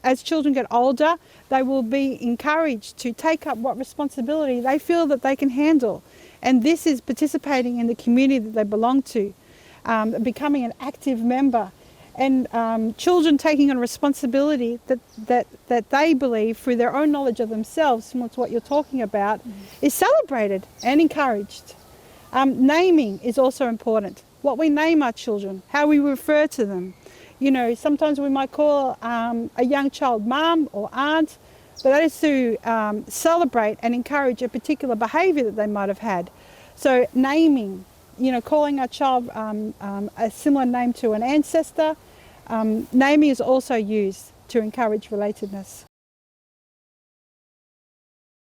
as children get older, they will be encouraged to take up what responsibility they feel that they can handle. And this is participating in the community that they belong to, becoming an active member. And children taking on responsibility that they believe through their own knowledge of themselves, similar to what you're talking about, is celebrated and encouraged. Naming is also important. What we name our children, how we refer to them. Sometimes we might call a young child mum or aunt, but that is to celebrate and encourage a particular behaviour that they might have had. So naming, calling our child a similar name to an ancestor, naming is also used to encourage relatedness.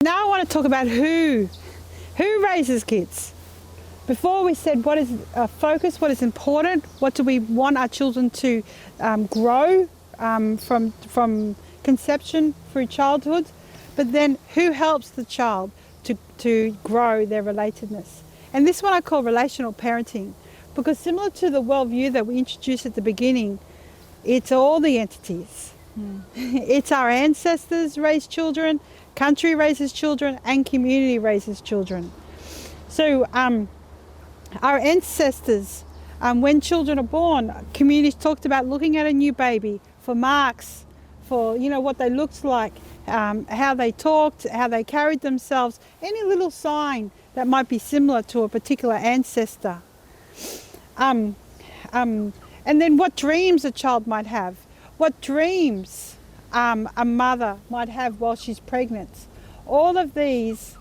Now I want to talk about who raises kids. Before we said what is focus, what is important, what do we want our children to grow from conception through childhood, but then who helps the child to grow their relatedness. And this one I call relational parenting, because similar to the worldview that we introduced at the beginning, it's all the entities. It's our ancestors raise children, country raises children, and community raises children. So our ancestors, when children are born, communities talked about looking at a new baby for marks, for what they looked like, how they talked, how they carried themselves, any little sign that might be similar to a particular ancestor. And then what dreams a child might have, what dreams a mother might have while she's pregnant. All of these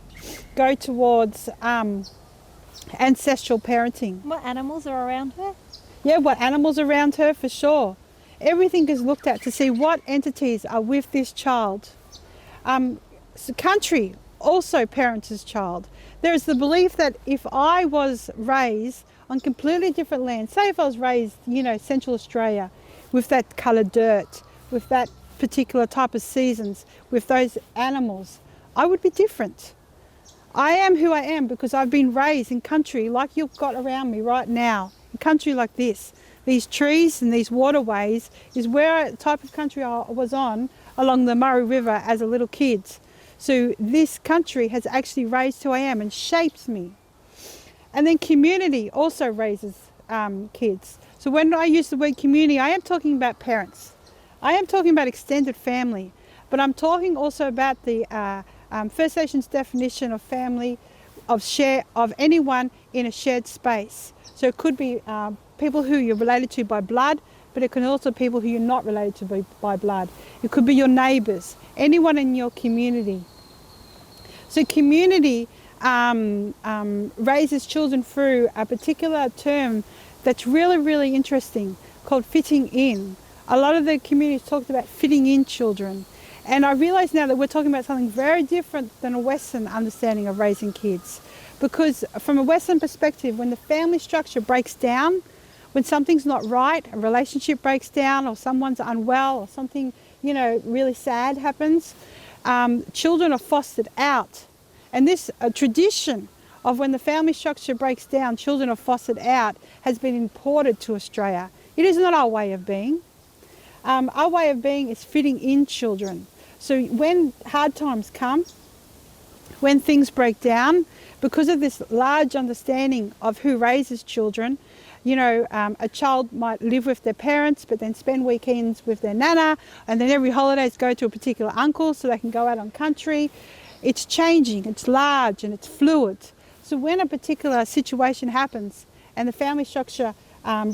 go towards ancestral parenting. What animals are around her? Yeah, what animals around her, for sure. Everything is looked at to see what entities are with this child. So country also parents his child. There is the belief that if I was raised on completely different land, say if I was raised, Central Australia, with that coloured dirt, with that particular type of seasons, with those animals, I would be different. I am who I am because I've been raised in country like you've got around me right now, a country like this. These trees and these waterways is where a type of country I was on along the Murray River as a little kid. So this country has actually raised who I am and shapes me. And then community also raises kids. So when I use the word community, I am talking about parents. I am talking about extended family, but I'm talking also about the First Nations definition of family, of anyone in a shared space. So it could be people who you're related to by blood, but it can also be people who you're not related to by blood. It could be your neighbours, anyone in your community. So community raises children through a particular term that's really, really interesting, called fitting in. A lot of the communities talked about fitting in children. And I realise now that we're talking about something very different than a Western understanding of raising kids. Because from a Western perspective, when the family structure breaks down, when something's not right, a relationship breaks down, or someone's unwell, or something, really sad happens, children are fostered out. And this tradition of when the family structure breaks down, children are fostered out, has been imported to Australia. It is not our way of being. Our way of being is fitting in children. So when hard times come, when things break down, because of this large understanding of who raises children, a child might live with their parents but then spend weekends with their nana, and then every holidays go to a particular uncle so they can go out on country. It's changing, it's large and it's fluid. So when a particular situation happens and the family structure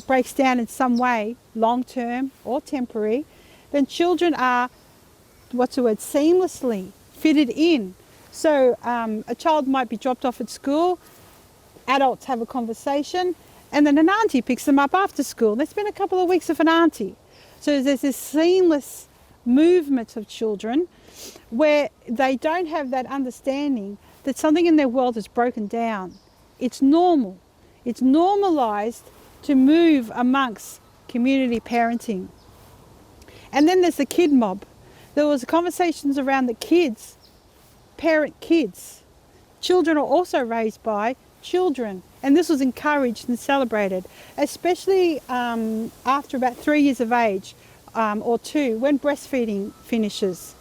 breaks down in some way, long term or temporary, then children are, seamlessly fitted in. So a child might be dropped off at school, adults have a conversation, and then an auntie picks them up after school. They spend a couple of weeks with an auntie. So there's this seamless movement of children where they don't have that understanding that something in their world is broken down. It's normal. It's normalized to move amongst community parenting. And then there's the kid mob. There was conversations around the kids, parent kids. Children are also raised by children, and this was encouraged and celebrated, especially after about 3 years of age or 2, when breastfeeding finishes.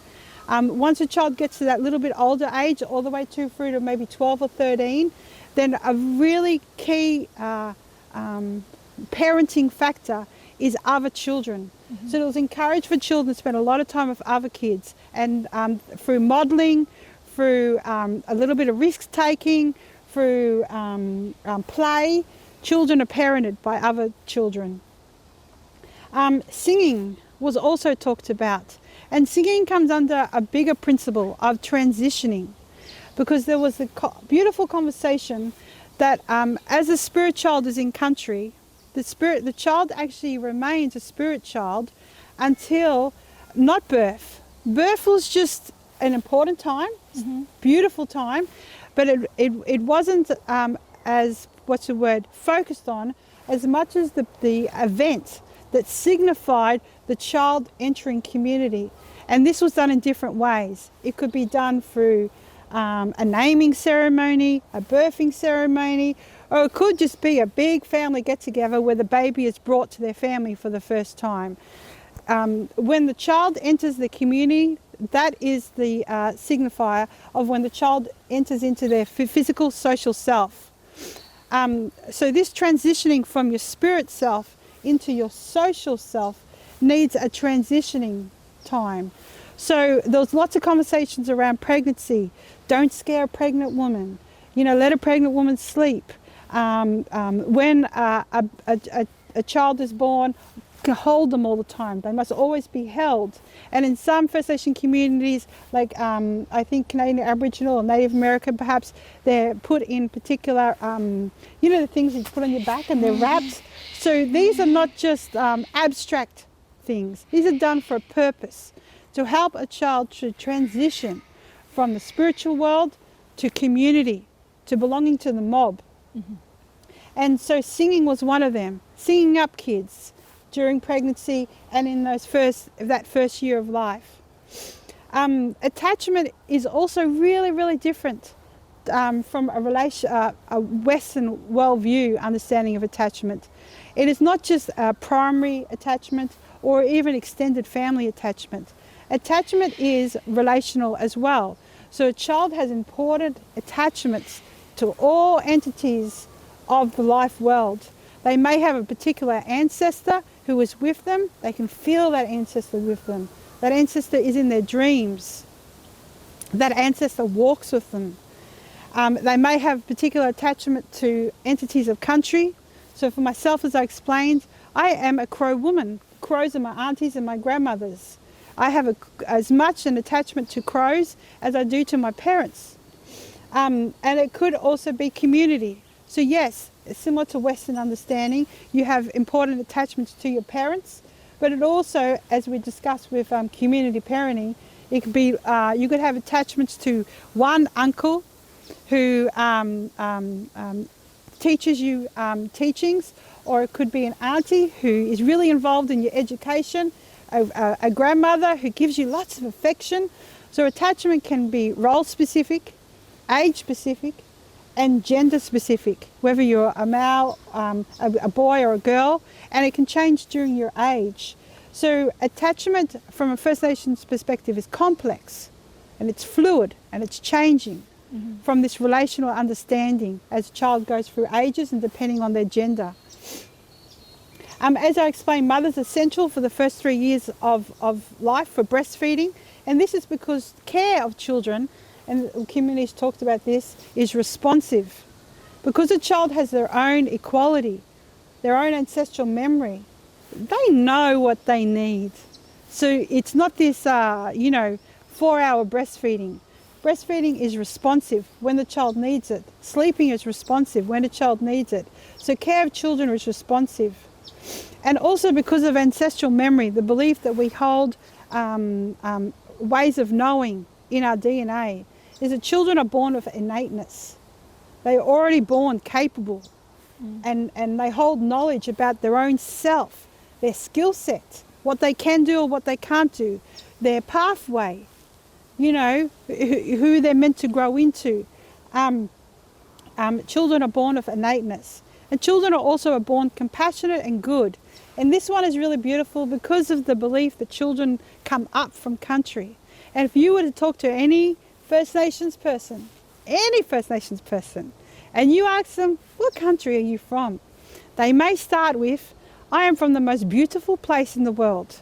Once a child gets to that little bit older age, all the way through to maybe 12 or 13, then a really key parenting factor is other children. Mm-hmm. So it was encouraged for children to spend a lot of time with other kids, and through modelling, through a little bit of risk taking, through play, children are parented by other children. Singing was also talked about, and singing comes under a bigger principle of transitioning, because there was a beautiful conversation that as a spirit child is in country, the child actually remains a spirit child until not birth. Birth was just an important time, mm-hmm. beautiful time, but it wasn't as focused on as much as the event that signified the child entering community. And this was done in different ways. It could be done through a naming ceremony, a birthing ceremony, or it could just be a big family get-together where the baby is brought to their family for the first time. When the child enters the community, that is the signifier of when the child enters into their physical, social self. So this transitioning from your spirit self into your social self needs a transitioning time. So there was lots of conversations around pregnancy. Don't scare a pregnant woman. Let a pregnant woman sleep. When a child is born, hold them all the time. They must always be held. And in some First Nation communities, like I think Canadian Aboriginal or Native American perhaps, they're put in particular, the things you put on your back, and they're wrapped. So these are not just abstract things. These are done for a purpose, to help a child to transition from the spiritual world to community, to belonging to the mob. Mm-hmm. And so singing was one of them. Singing up kids during pregnancy and in that first year of life. Attachment is also really, really different from a Western worldview understanding of attachment. It is not just a primary attachment or even extended family attachment. Attachment is relational as well. So a child has important attachments to all entities of the life world. They may have a particular ancestor who is with them. They can feel that ancestor with them. That ancestor is in their dreams. That ancestor walks with them. They may have particular attachment to entities of country. So for myself, as I explained, I am a Crow woman. Crows are my aunties and my grandmothers. I have as much an attachment to crows as I do to my parents. And it could also be community. So yes, similar to Western understanding, you have important attachments to your parents, but it also, as we discussed with community parenting, it could be, you could have attachments to one uncle who teaches you teachings, or it could be an auntie who is really involved in your education, a grandmother who gives you lots of affection. So attachment can be role specific, age specific, and gender specific, whether you're a male, a boy or a girl, and it can change during your age. So attachment from a First Nations perspective is complex, and it's fluid, and it's changing from this relational understanding as a child goes through ages and depending on their gender. As I explained, mothers are essential for the first 3 years of life for breastfeeding, and this is because care of children, and communities talked about this, is responsive. Because a child has their own equality, their own ancestral memory, they know what they need. So it's not this, 4-hour breastfeeding. Breastfeeding is responsive when the child needs it. Sleeping is responsive when the child needs it. So care of children is responsive. And also because of ancestral memory, the belief that we hold ways of knowing in our DNA, is that children are born with innateness. They are already born capable, and they hold knowledge about their own self, their skill set, what they can do or what they can't do, their pathway, who they're meant to grow into. Children are born with innateness. And children are also born compassionate and good. And this one is really beautiful because of the belief that children come up from country. And if you were to talk to any First Nations person, and you ask them, what country are you from? They may start with, I am from the most beautiful place in the world.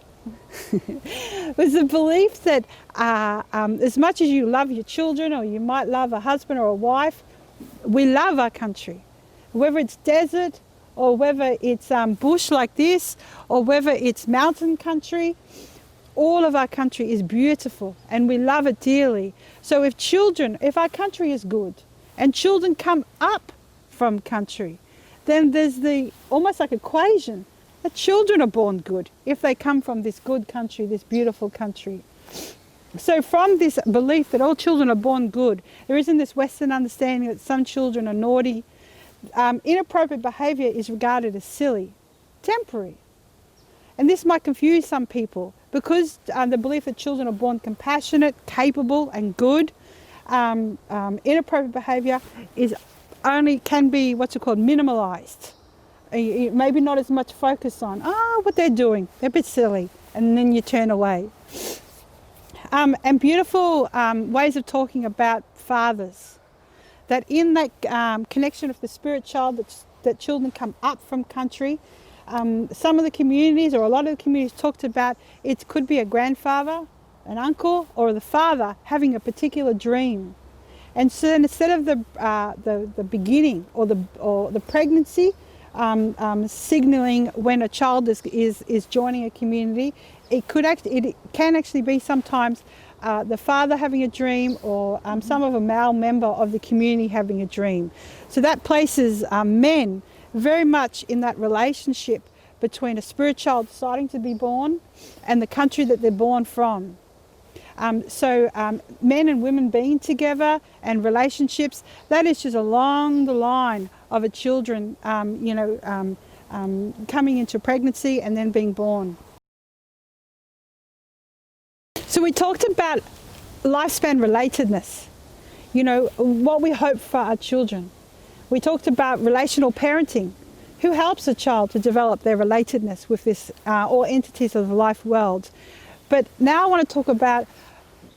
There's a belief that as much as you love your children, or you might love a husband or a wife, we love our country. Whether it's desert, or whether it's bush like this, or whether it's mountain country, all of our country is beautiful and we love it dearly. So if our country is good and children come up from country, then there's the almost like equation that children are born good if they come from this good country, this beautiful country. So from this belief that all children are born good, there isn't this Western understanding that some children are naughty. Inappropriate behaviour is regarded as silly, temporary. And this might confuse some people because the belief that children are born compassionate, capable and good. Inappropriate behaviour can be minimalised. Maybe not as much focus on, what they're doing, they're a bit silly, and then you turn away. And beautiful ways of talking about fathers. That in that connection with the spirit child, that children come up from country. Some of the communities, or a lot of the communities, talked about it could be a grandfather, an uncle, or the father having a particular dream. And so instead of the beginning or the pregnancy signalling when a child is joining a community, it can actually be sometimes the father having a dream, or some of a male member of the community having a dream. So that places men very much in that relationship between a spirit child starting to be born and the country that they're born from. So men and women being together and relationships, that is just along the line of a children, coming into pregnancy and then being born. So we talked about lifespan relatedness, what we hope for our children. We talked about relational parenting. Who helps a child to develop their relatedness with this, all entities of the life world? But now I want to talk about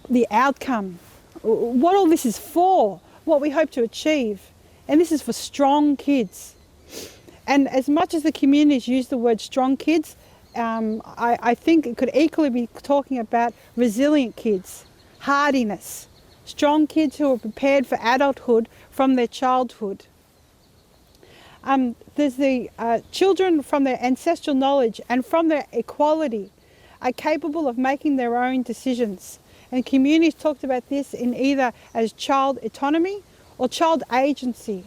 the outcome, what all this is for, what we hope to achieve. And this is for strong kids. And as much as the communities use the word strong kids, I think it could equally be talking about resilient kids, hardiness, strong kids who are prepared for adulthood from their childhood. There's the children from their ancestral knowledge and from their equality are capable of making their own decisions. And communities talked about this in either as child autonomy or child agency.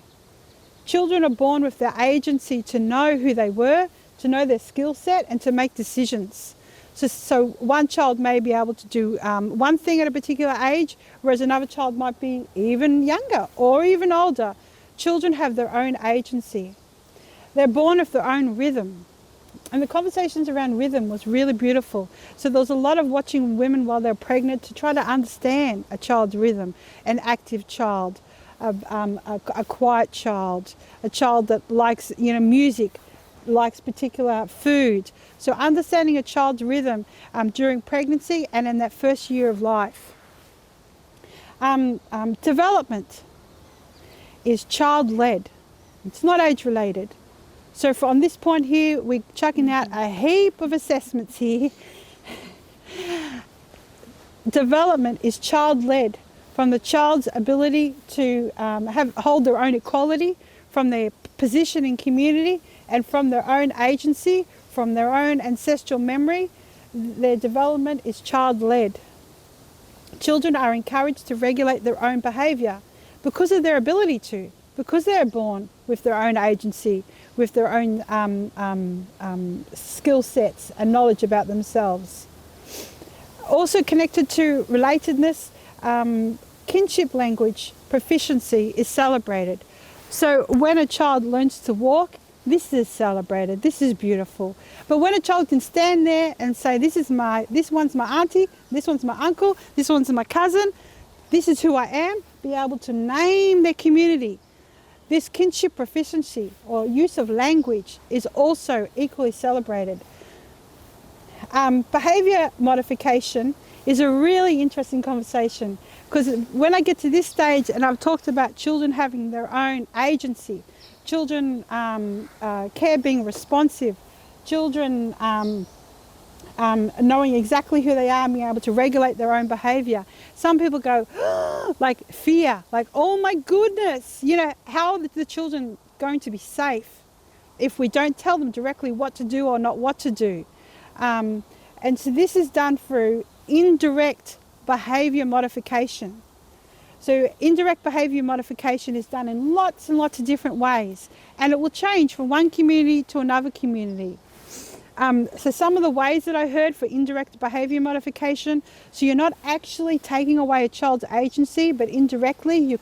Children are born with the agency to know who they were, to know their skill set and to make decisions. So one child may be able to do one thing at a particular age, whereas another child might be even younger or even older. Children have their own agency. They're born with their own rhythm. And the conversations around rhythm was really beautiful. So there was a lot of watching women while they're pregnant to try to understand a child's rhythm, an active child, a quiet child, a child that likes music, likes particular food. So understanding a child's rhythm during pregnancy and in that first year of life. Development is child-led. It's not age-related. So from this point here, we're chucking out a heap of assessments here. Development is child-led, from the child's ability to hold their own equality, from their position in community, and from their own agency, from their own ancestral memory. their development is child-led. Children are encouraged to regulate their own behaviour because of their ability to, because they're born with their own agency, with their own skill sets and knowledge about themselves. Also connected to relatedness, kinship language proficiency is celebrated. So when a child learns to walk, this is celebrated, this is beautiful. But when a child can stand there and say, this one's my auntie, this one's my uncle, this one's my cousin, this is who I am, be able to name their community. This kinship proficiency or use of language is also equally celebrated. Behaviour modification is a really interesting conversation, because when I get to this stage and I've talked about children having their own agency, children care being responsive, children knowing exactly who they are and being able to regulate their own behaviour. Some people go, like fear, like, oh my goodness, you know, how are the children going to be safe if we don't tell them directly what to do or not what to do? And so this is done through indirect behaviour modification. So indirect behaviour modification is done in lots and lots of different ways, and it will change from one community to another community. So some of the ways that I heard for indirect behaviour modification, so you're not actually taking away a child's agency, but indirectly you're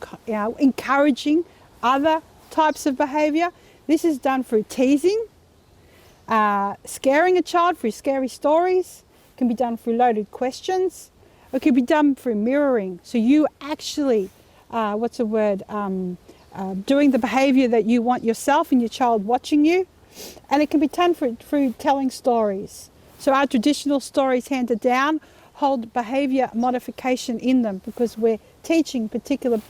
encouraging other types of behaviour. This is done through teasing, scaring a child through scary stories. It can be done through loaded questions. It can be done through mirroring. So you actually, doing the behaviour that you want yourself and your child watching you. And it can be done through telling stories. So our traditional stories handed down hold behaviour modification in them, because we're teaching particular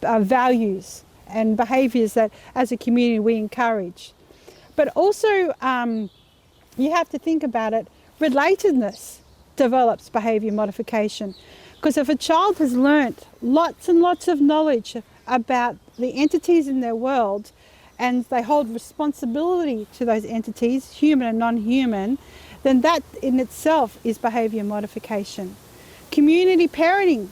values and behaviours that as a community we encourage. But also you have to think about it, relatedness develops behaviour modification. Because if a child has learnt lots and lots of knowledge about the entities in their world, and they hold responsibility to those entities, human and non-human, then that in itself is behaviour modification. Community parenting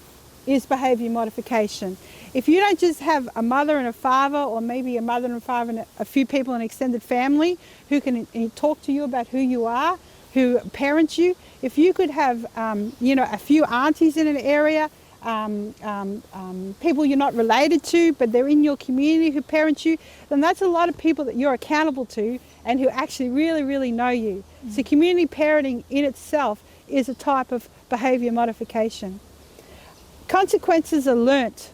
is behaviour modification. If you don't just have a mother and a father, or maybe a mother and a father and a few people in an extended family who can talk to you about who you are, who parent you, if you could have a few aunties in an area, people you're not related to but they're in your community who parent you, then that's a lot of people that you're accountable to and who actually really, really know you. So community parenting in itself is a type of behaviour modification. Consequences are learnt,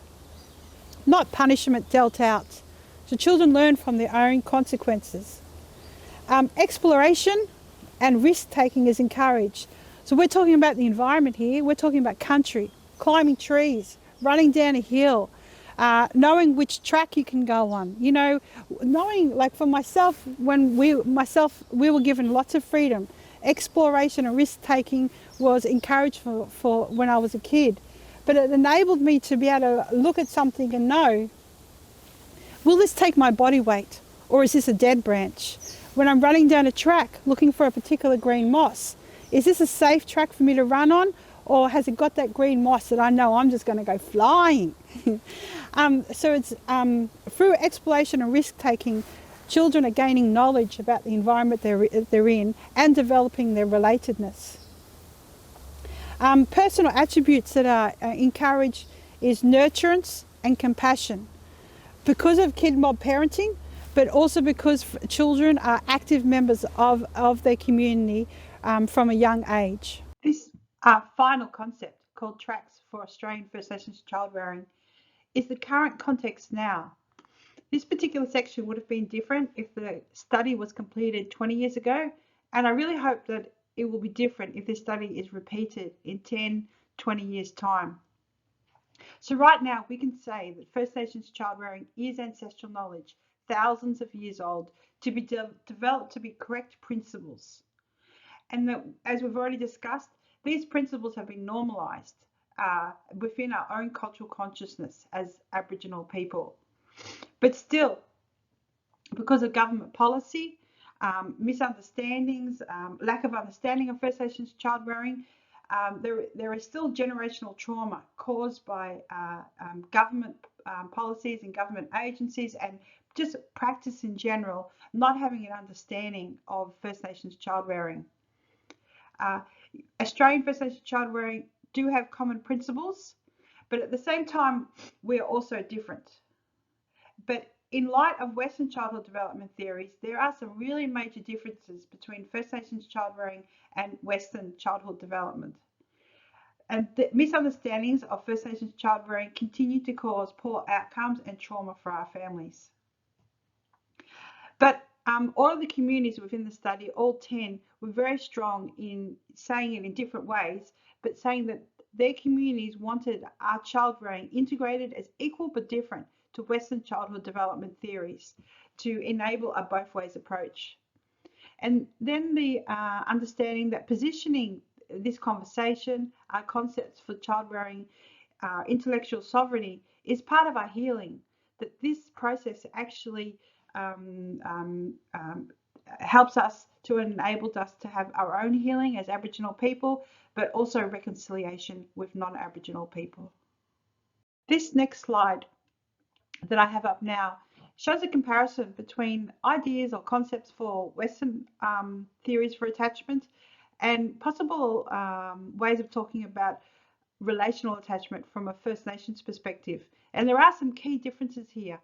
not punishment dealt out. So children learn from their own consequences. Exploration and risk-taking is encouraged. So we're talking about the environment here, we're talking about country, climbing trees, running down a hill, knowing which track you can go on, you know, knowing, like for myself, when we were given lots of freedom. Exploration and risk-taking was encouraged for when I was a kid, but it enabled me to be able to look at something and know, will this take my body weight, or is this a dead branch? When I'm running down a track looking for a particular green moss, is this a safe track for me to run on, or has it got that green moss that I know I'm just going to go flying? So it's through exploration and risk-taking, children are gaining knowledge about the environment they're in and developing their relatedness. Personal attributes that are encouraged is nurturance and compassion. Because of kid mob parenting, but also because children are active members of their community from a young age. This final concept, called Tracks for Australian First Nations Child Rearing, is the current context now. This particular section would have been different if the study was completed 20 years ago, and I really hope that it will be different if this study is repeated in 10, 20 years' time. So right now we can say that First Nations child rearing is ancestral knowledge, thousands of years old, to be developed to be correct principles. And that, as we've already discussed, these principles have been normalised within our own cultural consciousness as Aboriginal people. But still, because of government policy, misunderstandings, lack of understanding of First Nations child rearing. There is still generational trauma caused by government policies and government agencies and just practice in general, not having an understanding of First Nations child rearing. Australian First Nations child rearing do have common principles, but at the same time, we are also different. But in light of Western childhood development theories, there are some really major differences between First Nations child rearing and Western childhood development. And the misunderstandings of First Nations child rearing continue to cause poor outcomes and trauma for our families. But all of the communities within the study, all 10, were very strong in saying it in different ways, but saying that their communities wanted our child rearing integrated as equal but different to Western childhood development theories to enable a both ways approach. And then the understanding that positioning this conversation, our concepts for child rearing, intellectual sovereignty is part of our healing, that this process actually helps us to enable us to have our own healing as Aboriginal people, but also reconciliation with non-Aboriginal people. This next slide that I have up now shows a comparison between ideas or concepts for Western theories for attachment and possible ways of talking about relational attachment from a First Nations perspective. And there are some key differences here.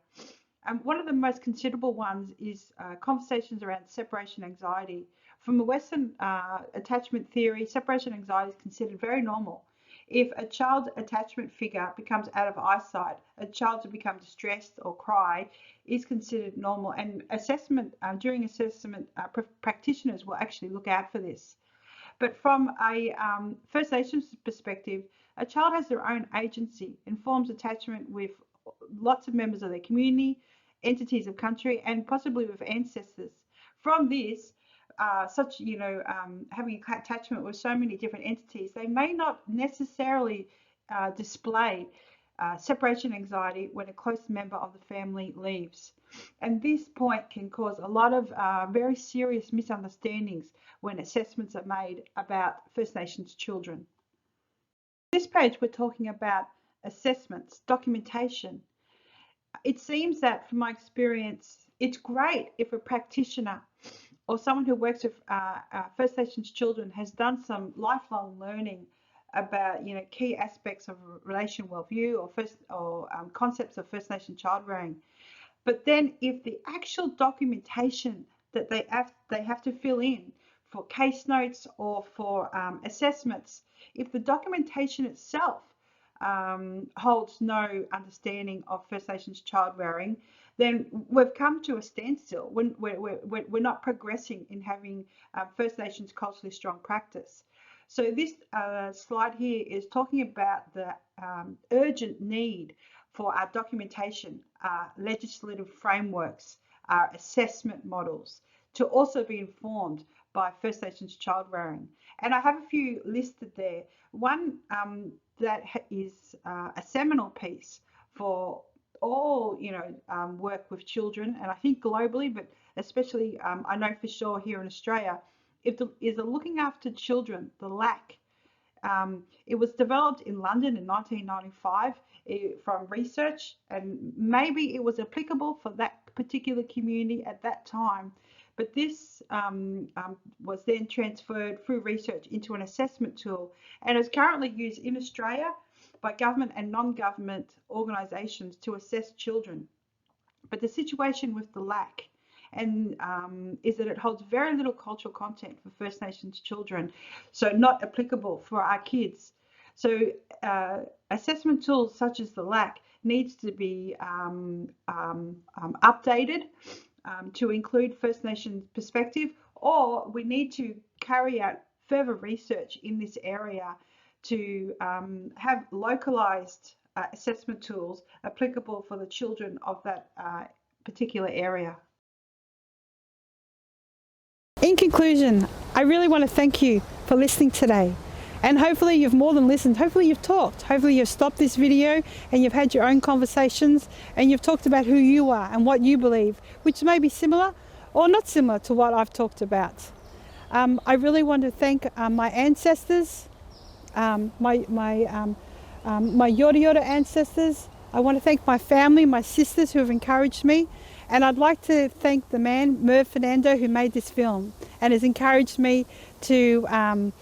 One of the most considerable ones is conversations around separation anxiety. From a Western attachment theory, separation anxiety is considered very normal. If a child's attachment figure becomes out of eyesight, a child to become distressed or cry is considered normal. And during assessment, practitioners will actually look out for this. But from a First Nations perspective, a child has their own agency and forms attachment with lots of members of their community, entities of country, and possibly with ancestors. From this, having attachment with so many different entities, they may not necessarily display separation anxiety when a close member of the family leaves. And this point can cause a lot of very serious misunderstandings when assessments are made about First Nations children. This page, we're talking about assessments, documentation. It seems that, from my experience, it's great if a practitioner or someone who works with First Nations children has done some lifelong learning about key aspects of relation worldview or concepts of First Nation child rearing. But then, if the actual documentation that they have to fill in for case notes or for assessments, if the documentation itself holds no understanding of First Nations child rearing, then we've come to a standstill. We're not progressing in having First Nations culturally strong practice. So this slide here is talking about the urgent need for our documentation, our legislative frameworks, our assessment models to also be informed by First Nations child rearing. And I have a few listed there. One that is a seminal piece for all work with children, and I think globally, but especially I know for sure here in Australia, is the Looking After Children, the LAC. It was developed in London in 1995 from research, and maybe it was applicable for that particular community at that time. But this was then transferred through research into an assessment tool and is currently used in Australia by government and non-government organisations to assess children. But the situation with the LAC is that it holds very little cultural content for First Nations children, so not applicable for our kids. So assessment tools such as the LAC needs to be updated to include First Nations perspective, or we need to carry out further research in this area to have localized assessment tools applicable for the children of that particular area. In conclusion, I really want to thank you for listening today. And hopefully you've more than listened, hopefully you've talked, hopefully you've stopped this video and you've had your own conversations and you've talked about who you are and what you believe, which may be similar or not similar to what I've talked about. I really want to thank my ancestors, my Yoda Yoda ancestors. I want to thank my family, my sisters who have encouraged me. And I'd like to thank the man, Merv Fernando, who made this film and has encouraged me to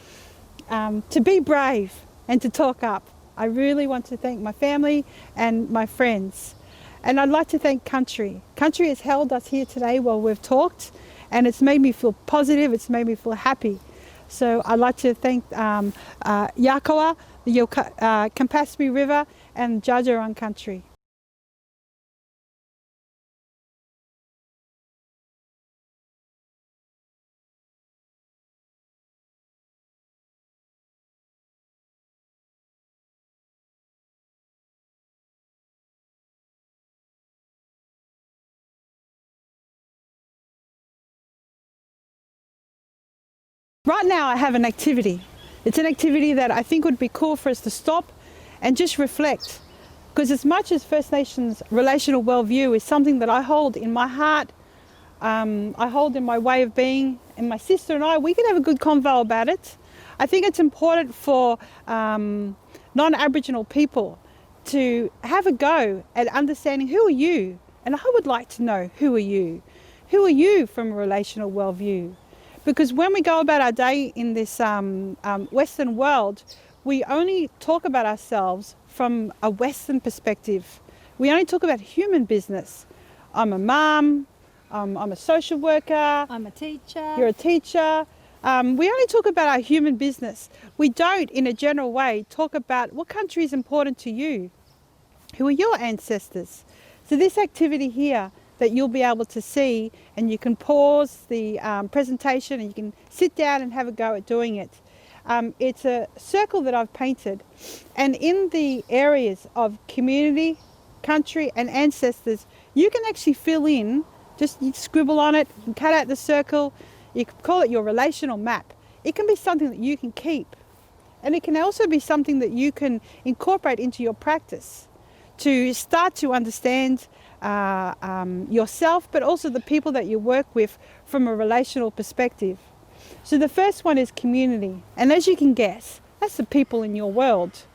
be brave and to talk up. I really want to thank my family and my friends. And I'd like to thank Country. Country has held us here today while we've talked, and it's made me feel positive, it's made me feel happy. So I'd like to thank Yakawa, the Campaspe River, and Jajarong Country. Right now I have an activity. It's an activity that I think would be cool for us to stop and just reflect. Because as much as First Nations relational worldview is something that I hold in my heart, I hold in my way of being, and my sister and I, we can have a good convo about it. I think it's important for non-Aboriginal people to have a go at understanding who are you, and I would like to know who are you? Who are you from a relational worldview? Because when we go about our day in this Western world, we only talk about ourselves from a Western perspective. We only talk about human business. I'm a mum, I'm a social worker. I'm a teacher. You're a teacher. We only talk about our human business. We don't, in a general way, talk about what country is important to you. Who are your ancestors? So this activity here that you'll be able to see, and you can pause the presentation and you can sit down and have a go at doing it. It's a circle that I've painted, and in the areas of community, country and ancestors, you can actually fill in, just you scribble on it, you can cut out the circle, you can call it your relational map. It can be something that you can keep, and it can also be something that you can incorporate into your practice to start to understand yourself, but also the people that you work with from a relational perspective. So the first one is community, and as you can guess, that's the people in your world.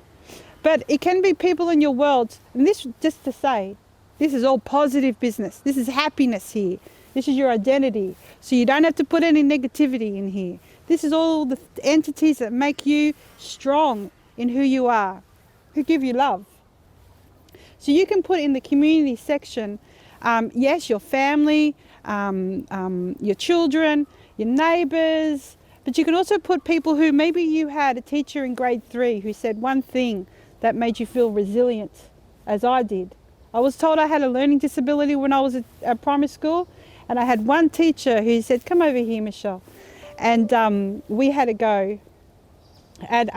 But it can be people in your world, and this, just to say, this is all positive business. This is happiness here. This is your identity. So you don't have to put any negativity in here. This is all the entities that make you strong in who you are, who give you love. So you can put in the community section, yes, your family, your children, your neighbours, but you can also put people who, maybe you had a teacher in grade 3 who said one thing that made you feel resilient, as I did. I was told I had a learning disability when I was at primary school, and I had one teacher who said, "Come over here, Mishel," and we had a go at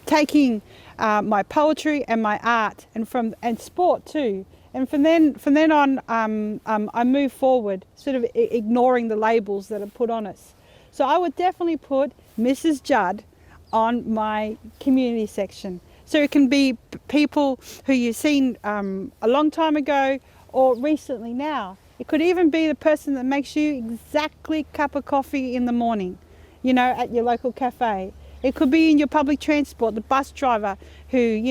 taking my poetry and my art, and sport too. And from then on, I moved forward, sort of ignoring the labels that are put on us. So I would definitely put Mrs. Judd on my community section. So it can be people who you've seen a long time ago or recently now. It could even be the person that makes you exactly a cup of coffee in the morning, you know, at your local cafe. It could be in your public transport, the bus driver who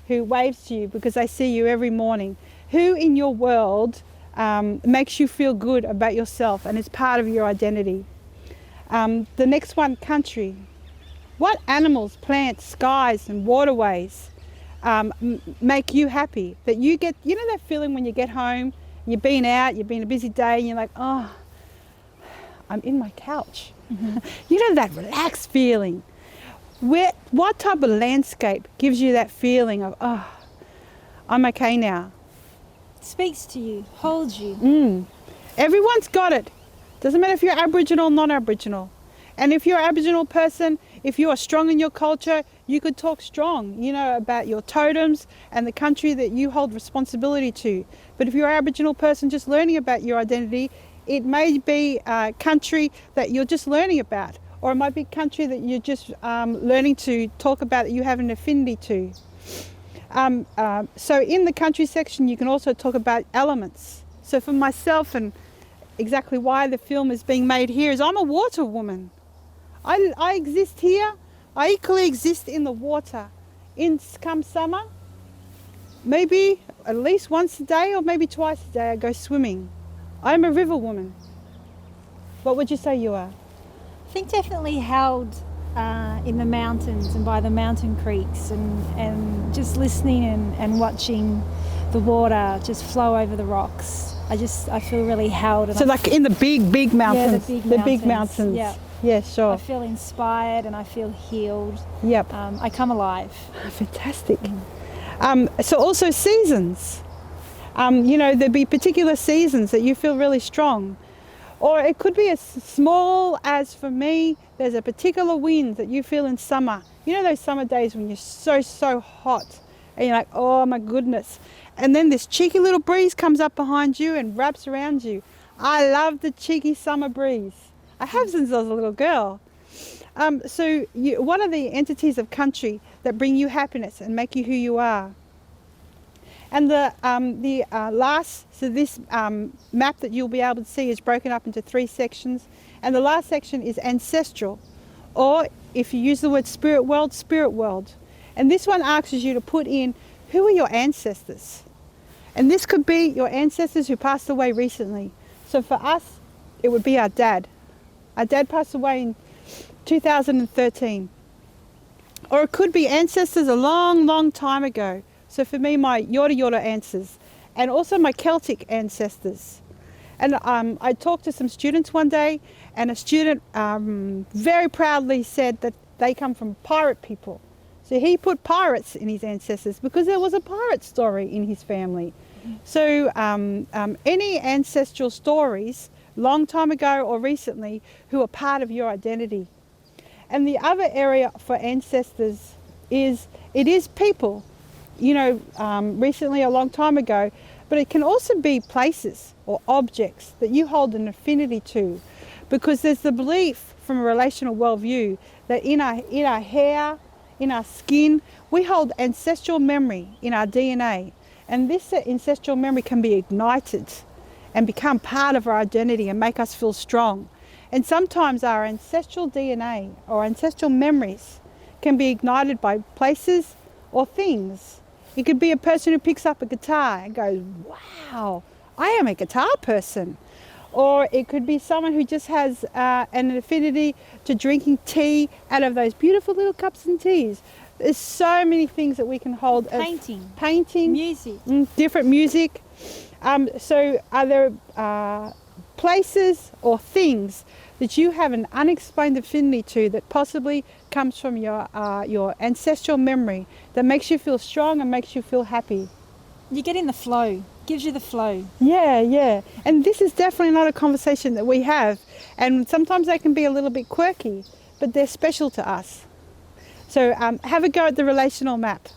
waves to you because they see you every morning. Who in your world makes you feel good about yourself and is part of your identity? The next one, country. What animals, plants, skies and waterways make you happy? That you get, you know that feeling when you get home, you've been out, you've been a busy day, and you're like, oh, I'm in my couch. Mm-hmm. You know that relaxed feeling. What type of landscape gives you that feeling of, oh, I'm okay now? It speaks to you, holds you. Everyone's got it. Doesn't matter if you're Aboriginal or non-Aboriginal. And if you're an Aboriginal person, if you are strong in your culture, you could talk strong, you know, about your totems and the country that you hold responsibility to. But if you're an Aboriginal person just learning about your identity, it may be a country that you're just learning about, or it might be a country that you're just learning to talk about that you have an affinity to. So in the country section, you can also talk about elements. So for myself, and exactly why the film is being made here is I'm a water woman. I exist here. I equally exist in the water. Come summer, maybe at least once a day or maybe twice a day I go swimming. I'm a river woman. What would you say you are? I think definitely held in the mountains and by the mountain creeks and just listening and watching the water just flow over the rocks. I feel really held. And So like in the big mountains? Yeah, the big mountains. Yeah. Yeah, sure. I feel inspired and I feel healed. Yep. I come alive. Fantastic. So also seasons. There'd be particular seasons that you feel really strong. Or it could be as small as, for me, there's a particular wind that you feel in summer. You know those summer days when you're so hot and you're like, oh my goodness. And then this cheeky little breeze comes up behind you and wraps around you. I love the cheeky summer breeze. I have since I was a little girl. What are the entities of country that bring you happiness and make you who you are? And this map that you'll be able to see is broken up into 3 sections. And the last section is ancestral, or if you use the word spirit world. And this one asks you to put in, who are your ancestors? And this could be your ancestors who passed away recently. So for us, it would be our dad. Our dad passed away in 2013. Or it could be ancestors a long time ago. So for me, my Yorta ancestors, and also my Celtic ancestors. And I talked to some students one day, and a student very proudly said that they come from pirate people. So he put pirates in his ancestors because there was a pirate story in his family. So any ancestral stories, long time ago or recently, who are part of your identity. And the other area for ancestors is, it is people. Recently, a long time ago, but it can also be places or objects that you hold an affinity to, because there's the belief from a relational worldview that in our hair, in our skin, we hold ancestral memory in our DNA, and this ancestral memory can be ignited and become part of our identity and make us feel strong. And sometimes our ancestral DNA or ancestral memories can be ignited by places or things. It could be a person who picks up a guitar and goes, wow, I am a guitar person. Or it could be someone who just has an affinity to drinking tea out of those beautiful little cups and teas. There's so many things that we can hold. Painting. Music. Different music. So are there places or things that you have an unexplained affinity to that possibly comes from your ancestral memory that makes you feel strong and makes you feel happy? You get in the flow, gives you the flow. Yeah. And this is definitely not a conversation that we have. And sometimes they can be a little bit quirky, but they're special to us. So have a go at the relational map.